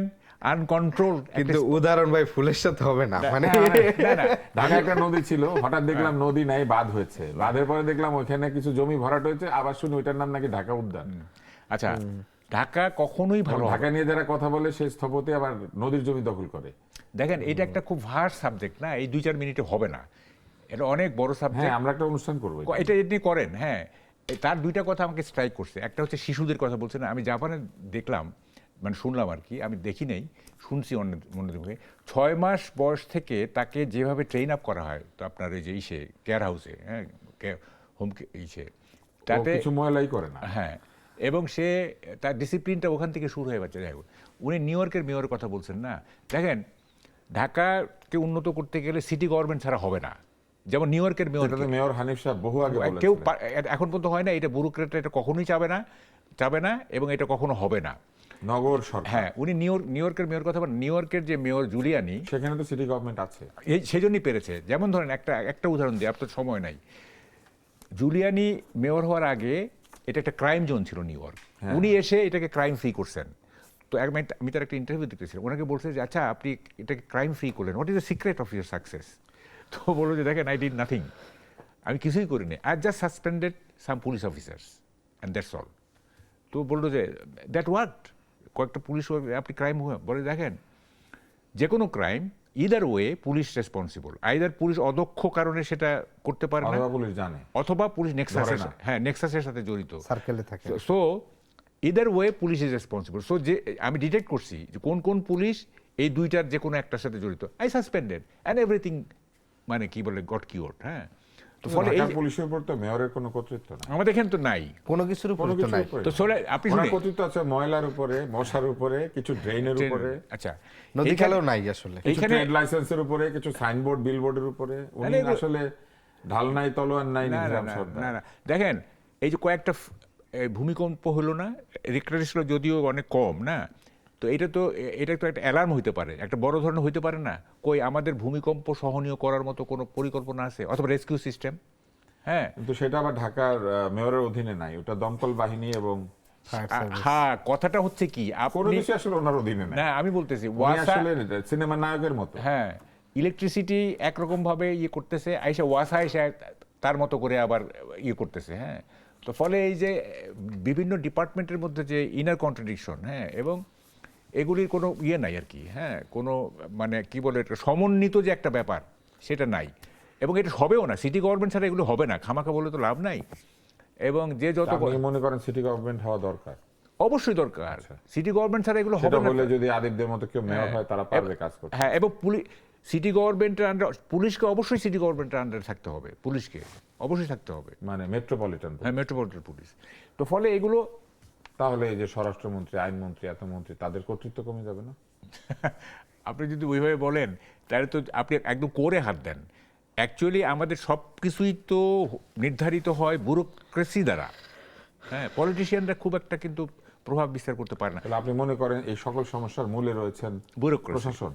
আনকন্ট্রোল। কিন্তু উদাহরণ ভাই ফুলের সাথে হবে না। মানে ঢাকা একটা নদী ছিল, হঠাৎ দেখলাম নদী নাই, বাঁধ হয়েছে। বাঁধের পরে দেখলাম ওইখানে কিছু জমি ভরাট হয়েছে, আবার শুনি ওইটার নাম নাকি ঢাকা উদ্যান। আচ্ছা, ঢাকা কখনোই ভালো, ঢাকা নিয়ে যারা কথা বলে সেই স্থপতি আবার নদীর জমি দখল করে। দেখেন, এটা একটা খুব ভাস্ট সাবজেক্ট না, এই 2-4 মিনিটে হবে না, এটা অনেক বড় সাবজেক্ট। আমরা একটা অনুষ্ঠান করবো, এটা এমনি করেন। হ্যাঁ, তার দুইটা কথা আমাকে স্ট্রাইক করছে। একটা হচ্ছে শিশুদের কথা বলছে না, আমি জাপানে দেখলাম, মানে শুনলাম আর কি, আমি দেখি নেই, শুনছি অন্যদের মুখে, 6 মাস বয়স থেকে তাকে যেভাবে ট্রেন আপ করা হয়, তো আপনার এই যে কেয়ার হাউসে, হ্যাঁ, হোম তাতে কিছু ময়লাই করে না। হ্যাঁ, এবং সে তার ডিসিপ্লিনটা ওখান থেকে শুরু হয়ে যাচ্ছে। যাই হোক, উনি নিউ ইয়র্কের মেয়রের কথা বলছেন না। দেখেন, ঢাকাকে উন্নত করতে গেলে সিটি গভর্নমেন্ট ছাড়া হবে না। যেমন নিউ ইয়র্কের মেয়র হানিফ সাহেব বহু আগে বলেছেন, কেউ এখন পর্যন্ত হয় না। এটা ব্যুরোক্রেটরা এটা কখনোই চাবে না, এবং এটা কখনো হবে না। নগর সরকার, হ্যাঁ, উনি নিউ ইয়র্কের মেয়র কথা বলেন। নিউ ইয়র্কের যে মেয়র জুলিয়ানি, সেখানে তো সিটি গভর্নমেন্ট আছে, সেই জন্যই পেরেছে। যেমন ধরেন একটা উদাহরণ দিই, আপনার সময় নাই। জুলিয়ানি মেয়র হওয়ার আগে এটা একটা ক্রাইম জোন ছিল নিউ ইয়র্ক, উনি এসে এটাকে ক্রাইম ফ্রি করছেন। তো আমি তার একটা ইন্টারভিউ দেখতেছিলাম, ওনাকে বলছে যে আচ্ছা আপনি এটাকে ক্রাইম ফ্রি করলেন, what is the secret of your success? তো বললো যে দেখেন, আই ডিড নাথিং, আমি কিছুই করিনি, I just suspended some police officers and that's all. তো বললো যে দ্যাট ওয়ার্কড, কয়েকটা পুলিশ আপনি ক্রাইম বলে দেখেন, যে কোনো crime either way police responsible, either police অদক্ষ কারণে সেটা করতে পারে না, অথবা পুলিশ জানে, অথবা পুলিশ নেক্সাসের ধরে না। নেক্সাসের সাথে জড়িত, সার্কেলে থাকে। So either way police is responsible. So যে আমি ডিটেক্ট করছি যে কোন কোন পুলিশ এই দুইটার যে কোনো একটার সাথে জড়িত, আই সাসপেন্ডেড অ্যান্ড এভরিথিং, মানে কি বলে গট কিওর্ড। হ্যাঁ, তো ফলে এই ঢাকার পুলিশের উপর তো মেয়রের কোনো কর্তৃত্ব না, আমাদের এখানে তো নাই কোনো কিছুর উপর কোনো তো কিছুর নাই। উপরে তো না। চলে আপনি ওনার শুনে কর্তৃত্ব আছে ময়লার উপরে, মশার উপরে, কিছু ড্রেনের উপরে, আচ্ছা নদী এইখানে- খেলেও নাই আসলে। কিছু এইখানে- ট্রেড লাইসেন্সের উপরে, কিছু সাইনবোর্ড বিলবোর্ডের উপরে। উনি আরে এগুলো- আসলে ঢাল নাই তলোয়ার নাই না না নিজাম না, সর্দার। না না দেখেন, এই যে কয়েকটা ভূমিকম্প হলো না, রিক্টার স্কেল যদিও অনেক কম না, তো এটা তো একটা অ্যালার্ম হইতে পারে, একটা বড় ধরনের হইতে পারে না? কই আমাদের ভূমিকম্প সহনীয় করার মতো কোনো পরিকল্পনা আছে, অথবা রেস্কিউ সিস্টেম? হ্যাঁ, কিন্তু সেটা আবার ঢাকার মেয়রের অধীনে নাই, ওটা দমকল বাহিনী এবং হ্যাঁ, কথাটা হচ্ছে কি কোনো আপনি কিছু আসলে ওনার অধীনে নাই। না, আমি বলতেছি উনি ওয়াসা, আসলে সিনেমা নায়কের মতো। হ্যাঁ, ইলেকট্রিসিটি একরকম ভাবে ইয়ে করতেছে, আইসা ওয়াসা এসে তার মতো করে আবার ইয়ে করতেছে। হ্যাঁ, তো ফলে এই যে বিভিন্ন ডিপার্টমেন্টের মধ্যে যে ইনার কন্ট্রাডিকশন, হ্যাঁ, এবং এগুলির কোনো ইয়ে নাই আর কি, হ্যাঁ, কোনো মানে কি বলে এটা সমন্বিত যে একটা ব্যাপার সেটা নাই, এবং এটা হবেও না। সিটি গভর্নমেন্ট ছাড়া এগুলো হবে না, খামাখা বলে তো লাভ নাই। এবং যে যত আপনি মনে করেন সিটি গভর্নমেন্ট হওয়া দরকার? অবশ্যই দরকার, সিটি গভর্নমেন্ট ছাড়া এগুলো হবে সেটা না। হলে যদি আদিবদের মতো কেউ মেয়র হয়, তারা পারবে কাজ করতে। হ্যাঁ, এবং সিটি গভর্নমেন্টের আন্ডার, পুলিশকে অবশ্যই সিটি গভর্নমেন্টের আন্ডারে থাকতে হবে, পুলিশকে অবশ্যই থাকতে হবে, মানে মেট্রোপলিটন। হ্যাঁ, মেট্রোপলিটন পুলিশ। তো ফলে এগুলো তাহলে এই যে স্বরাষ্ট্রমন্ত্রী, আইনমন্ত্রী, এত মন্ত্রী, তাদের কর্তৃত্ব কমে যাবে না? আপনি যদি ওইভাবে বলেন তাহলে তো আপনি একদম করে হাত দেন। অ্যাকচুয়ালি আমাদের সব কিছুই তো নির্ধারিত হয় ব্যুরোক্রেসি দ্বারা। হ্যাঁ, পলিটিশিয়ানরা খুব একটা কিন্তু প্রভাব বিস্তার করতে পারে না। তাহলে আপনি মনে করেন এই সকল সমস্যার মূলে রয়েছেন প্রশাসন?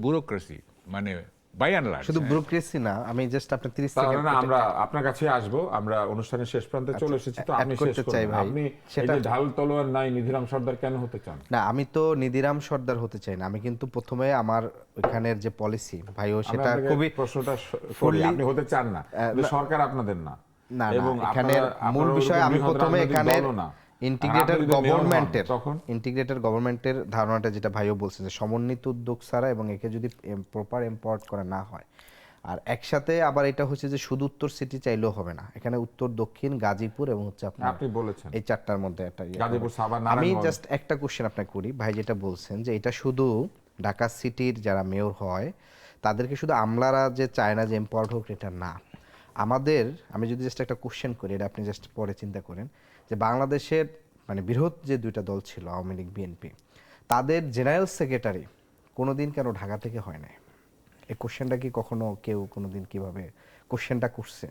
ব্যুরোক্রেসি মানে বাই অ্যান্ড লার্জ। শুধু ব্যুরোক্রেসি না, আমি জাস্ট আপনার 30 তাহলে সেকেন্ড না আমরা আপনার কাছে আসবো, আমরা অনুষ্ঠানের শেষ প্রান্তে চলে এসেছি, তো add আপনি শেষ করতে চাই করুন। ভাই। আপনি এই সেটা- যে ঢাল তলোয়ার নাই নিধিরাম সর্দার কেন হতে চান? না, আমি তো নিধিরাম সর্দার হতে চাই না। আমি কিন্তু প্রথমে আমার ওইখানের যে পলিসি ভাইও আমি সেটা আপনাকে খুবই প্রশ্নটা করি, fully- আপনি হতে চান না, কিন্তু না। সরকার আপনাদের না, না, এবং এখানে আপনারা মূল বিষয় ওরকম আমি বৃহৎ প্রথমে রাজনৈতিক এখানে দলও না। ইন্টিগ্রেটেড আর আপনি যদি মেয়র হন, গভর্নমেন্টের তখন ইন্টিগ্রেটেড গভর্নমেন্টের ধারণাটা যেটা ভাইও বলছে যে সমন্বিত উদ্যোগ ছাড়া এবং একে যদি প্রপার এম্পাওয়ার্ড করা না হয়, আর একসাথে আবার এটা হচ্ছে যে শুধু উত্তর সিটি চাইলেও হবে না, এখানে উত্তর, দক্ষিণ, গাজীপুর এবং হচ্ছে আপনার আপনি বলেছেন এই চারটার মধ্যে একটা গাজীপুর, সাভার, আমি নারায়ণগঞ্জ। জাস্ট একটা কোশ্চেন আপনাকে করি, ভাই যেটা বলছেন যে এটা শুধু ঢাকা সিটির যারা মেয়র হয় তাদেরকে শুধু আমলারা যে চায় না যে এম্পাওয়ার্ড হোক, এটা না। আমাদের, আমি যদি জাস্ট একটা কোশ্চেন করি, এটা আপনি জাস্ট পরে চিন্তা করেন, যে বাংলাদেশের মানে বৃহৎ যে দুইটা দল ছিল আওয়ামী লীগ, বিএনপি, তাদের জেনারেল সেক্রেটারি কোনোদিন কেন ঢাকা থেকে হয় না? এই কোশ্চেনটা কি কখনো কেউ কোনোদিন কিভাবে কোশ্চেনটা করছে?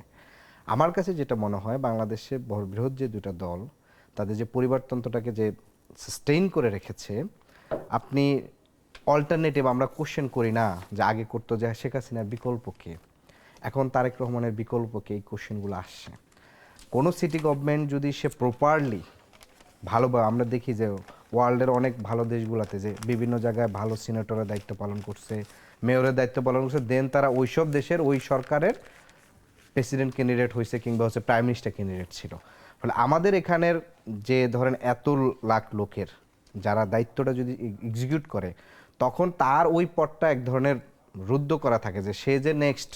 আমার কাছে যেটা মনে হয়, বাংলাদেশে বৃহৎ যে দুটা দল তাদের যে পরিবারতন্ত্রটাকে যে সাস্টেইন করে রেখেছে, আপনি অল্টারনেটিভ আমরা কোশ্চেন করি না যে আগে করতো যে শেখ হাসিনার বিকল্প কে, এখন তারেক রহমানের বিকল্প কে, এই কোশ্চেনগুলো আসছে। কোনো সিটি গভর্নমেন্ট যদি সে প্রপারলি ভালোভাবে, আমরা দেখি যে ওয়ার্ল্ডের অনেক ভালো দেশগুলোতে যে বিভিন্ন জায়গায় ভালো সিনেটরের দায়িত্ব পালন করছে, মেয়রের দায়িত্ব পালন করছে, দেন তারা ওইসব দেশের ওই সরকারের প্রেসিডেন্ট ক্যান্ডিডেট হয়েছে কিংবা হচ্ছে প্রাইম মিনিস্টার ক্যান্ডিডেট ছিল। ফলে আমাদের এখানের যে ধরেন এত লাখ লোকের যারা দায়িত্বটা যদি এক্সিকিউট করে, তখন তার ওই পদটা এক ধরনের রুদ্ধ করা থাকে যে সে যে নেক্সট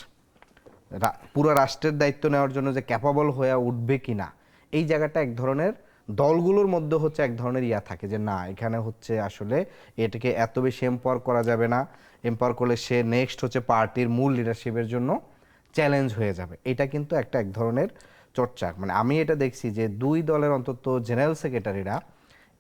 পুরো রাষ্ট্রের দায়িত্ব নেওয়ার জন্য যে ক্যাপাবল হয়ে উঠবে কিনা, এই জায়গাটা এক ধরনের দলগুলোর মধ্যে হচ্ছে এক ধরনের ইয়া থাকে যে না, এখানে হচ্ছে আসলে এটাকে এত বেশি এম্পাওয়ার করা যাবে না, এম্পাওয়ার করলে সে নেক্সট হচ্ছে পার্টির মূল লিডারশিপের জন্য চ্যালেঞ্জ হয়ে যাবে। এটা কিন্তু এক ধরনের চর্চা, মানে আমি এটা দেখছি যে দুই দলের অন্তত জেনারেল সেক্রেটারিরা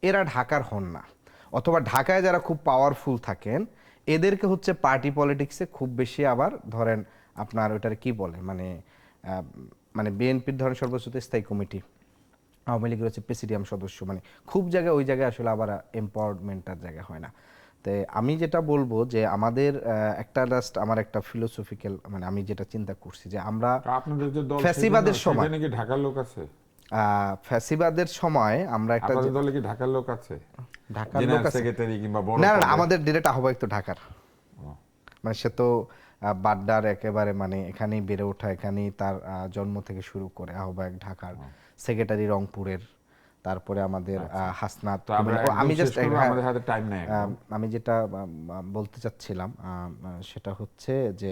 এরা ঢাকার হন না, অথবা ঢাকায় যারা খুব পাওয়ারফুল থাকেন এদেরকে হচ্ছে পার্টি পলিটিক্সে খুব বেশি আবার ধরেন আপনার ওটার কি বলে মানে বিএনপির ধরেন সর্বোচ্চ স্থায়ী কমিটি, আওয়ামী লীগের হচ্ছে প্রেসিডিয়াম সদস্য, মানে খুব জায়গায় ওই জায়গায় আসলে আবার এম্পাওয়ারমেন্টটার জায়গা হয় না। তো আমি যেটা বলবো যে আমাদের একটা জাস্ট আমার একটা ফিলোসফিক্যাল, মানে আমি যেটা চিন্তা করছি যে আমরা আপনাদের যে দল ফ্যাসিবাদের সময় সেখানে কি ঢাকার লোক আছে? ফ্যাসিবাদের সময় আমরা একটা আপনাদের দলে কি ঢাকার লোক আছে? ঢাকার জেনারেল লোক আছে। সেক্রেটারি কিংবা বড় না না, পদে? আমাদের ডিরেক্ট আহ্বায়ক তো ঢাকার, মানে সে তো বাড্ডার একেবারে মানে এখানেই বেড়ে ওঠা, এখানেই তার জন্ম থেকে শুরু করে আহ্বায়ক ঢাকার, সেক্রেটারি রংপুরের, তারপরে আমাদের হাসনাত। তো আমরা আমি একদম শেষ জাস্ট করবো, আমাদের হাতে টাইম নাই একদম। আমি যেটা বলতে চাচ্ছিলাম সেটা হচ্ছে যে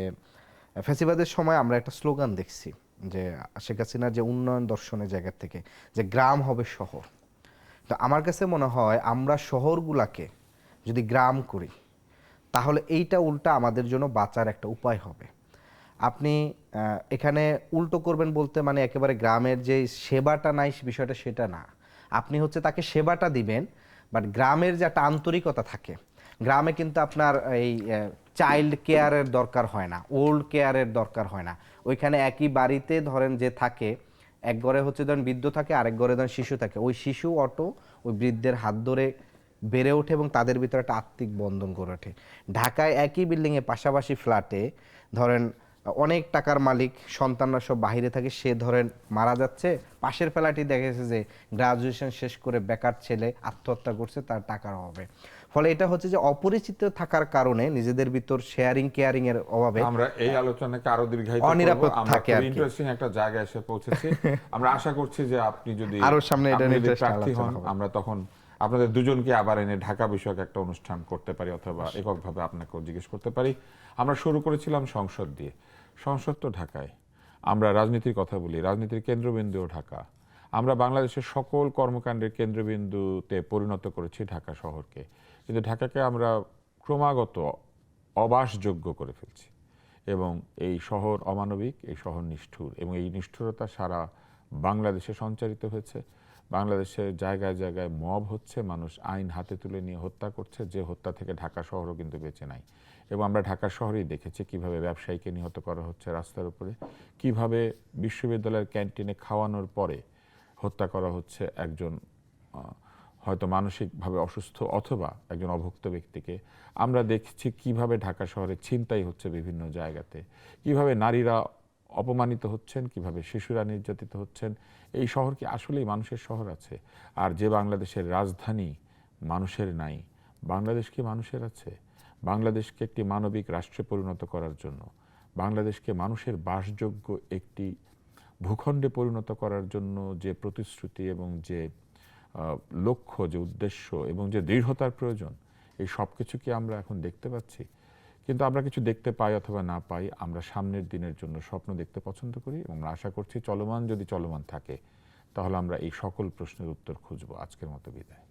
ফ্যাসিবাদের সময় আমরা একটা স্লোগান দেখছি যে শেখ হাসিনার যে উন্নয়ন দর্শনের জায়গা থেকে যে গ্রাম হবে শহর। তো আমার কাছে মনে হয় আমরা শহরগুলাকে যদি গ্রাম করি তাহলে এইটা উল্টা আমাদের জন্য বাঁচার একটা উপায় হবে। আপনি এখানে উল্টো করবেন বলতে মানে একেবারে গ্রামের যে সেবাটা নাই বিষয়টা সেটা না, আপনি হচ্ছে তাকে সেবাটা দিবেন, বাট গ্রামের যে একটা আন্তরিকতা থাকে। গ্রামে কিন্তু আপনার এই চাইল্ড কেয়ারের দরকার হয় না, ওল্ড কেয়ারের দরকার হয় না। ওইখানে একই বাড়িতে ধরেন যে থাকে, এক ঘরে হচ্ছে ধরেন বৃদ্ধ থাকে, আরেক ঘরে ধরেন শিশু থাকে, ওই শিশু অটো ওই বৃদ্ধের হাত ধরে বেড়ে ওঠে এবং তাদের ভিতরে একটা আত্মিক বন্ধন গড়ে ওঠে। ঢাকায় একই বিল্ডিংয়ে পাশাপাশি ফ্ল্যাটে ধরেন অনেক টাকার মালিক, সন্তানরা সব বাইরে থাকে, সে ধরেন মারা যাচ্ছে, পাশের ফ্ল্যাটে দেখা গেছে যে গ্রাজুয়েশন শেষ করে বেকার ছেলে আত্মহত্যা করছে তার টাকার অভাবে। ফলে এটা হচ্ছে যে অপরিচিত থাকার কারণে নিজেদের ভিতর শেয়ারিং কেয়ারিং এর অভাবে আমরা এই আলোচনাকে আরো দীর্ঘায়িত করব। অনিরাপদ আমরা থাকে খুব আর কি। ইন্টারেস্টিং একটা জায়গায় এসে পৌঁছেছি। আমরা আশা করছি যে আপনি যদি আরো সামনে এটা নিয়ে প্রার্থী হন, আলোচনা হবে। আমরা তখন আপনাদের দুজনকে আবার এনে ঢাকা বিষয়ক একটা অনুষ্ঠান করতে পারি, অথবা এককভাবে আপনাকেও জিজ্ঞেস করতে পারি। আমরা শুরু করেছিলাম সংসদ দিয়ে। সংসদ তো ঢাকায়। আমরা রাজনীতির কথা বলি, রাজনীতির কেন্দ্রবিন্দুও ঢাকা। আমরা বাংলাদেশের সকল কর্মকাণ্ডের কেন্দ্রবিন্দুতে পরিণত করেছি ঢাকা শহরকে, কিন্তু ঢাকাকে আমরা ক্রমাগত অবাসযোগ্য করে ফেলছি। এবং এই শহর অমানবিক, এই শহর নিষ্ঠুর, এবং এই নিষ্ঠুরতা সারা বাংলাদেশে সঞ্চারিত হয়েছে। বাংলাদেশের জায়গায় জায়গায় মব হচ্ছে, মানুষ আইন হাতে তুলে নিয়ে হত্যা করছে, যে হত্যা থেকে ঢাকা শহরও কিন্তু বেঁচে নাই। এবং আমরা ঢাকা শহরেই দেখেছি কিভাবে ব্যবসায়ীকে নিহত করা হচ্ছে রাস্তার উপরে, কিভাবে বিশ্ববিদ্যালয়ের ক্যান্টিনে খাওয়ানোর পরে হত্যা করা হচ্ছে একজন হয়তো মানসিকভাবে অসুস্থ অথবা একজন অভুক্ত ব্যক্তিকে। আমরা দেখছি কিভাবে ঢাকা শহরে ছিনতাই হচ্ছে বিভিন্ন জায়গাতে, কিভাবে নারীরা অপমানিত হচ্ছেন, কিভাবে শিশুরা নির্যাতিত হচ্ছেন। এই শহর কি আসলেই মানুষের শহর আছে? আর যে বাংলাদেশের রাজধানী মানুষের নাই, বাংলাদেশ কি মানুষের আছে? বাংলাদেশকে একটি মানবিক রাষ্ট্রে পরিণত করার জন্য, বাংলাদেশকে মানুষের বাসযোগ্য একটি ভূখণ্ডে পরিণত করার জন্য যে প্রতিশ্রুতি এবং যে লক্ষ্য, যে উদ্দেশ্য এবং যে দৃঢ়তার প্রয়োজন, এই সব কিছু কি আমরা এখন দেখতে পাচ্ছি? কিন্তু আমরা কিছু দেখতে পাই অথবা না পাই, আমরা সামনের দিনের জন্য স্বপ্ন দেখতে পছন্দ করি এবং আমরা আশা করছি চলমান যদি চলমান থাকে তাহলে আমরা এই সকল প্রশ্নের উত্তর খুঁজব। আজকের মতো বিদায়।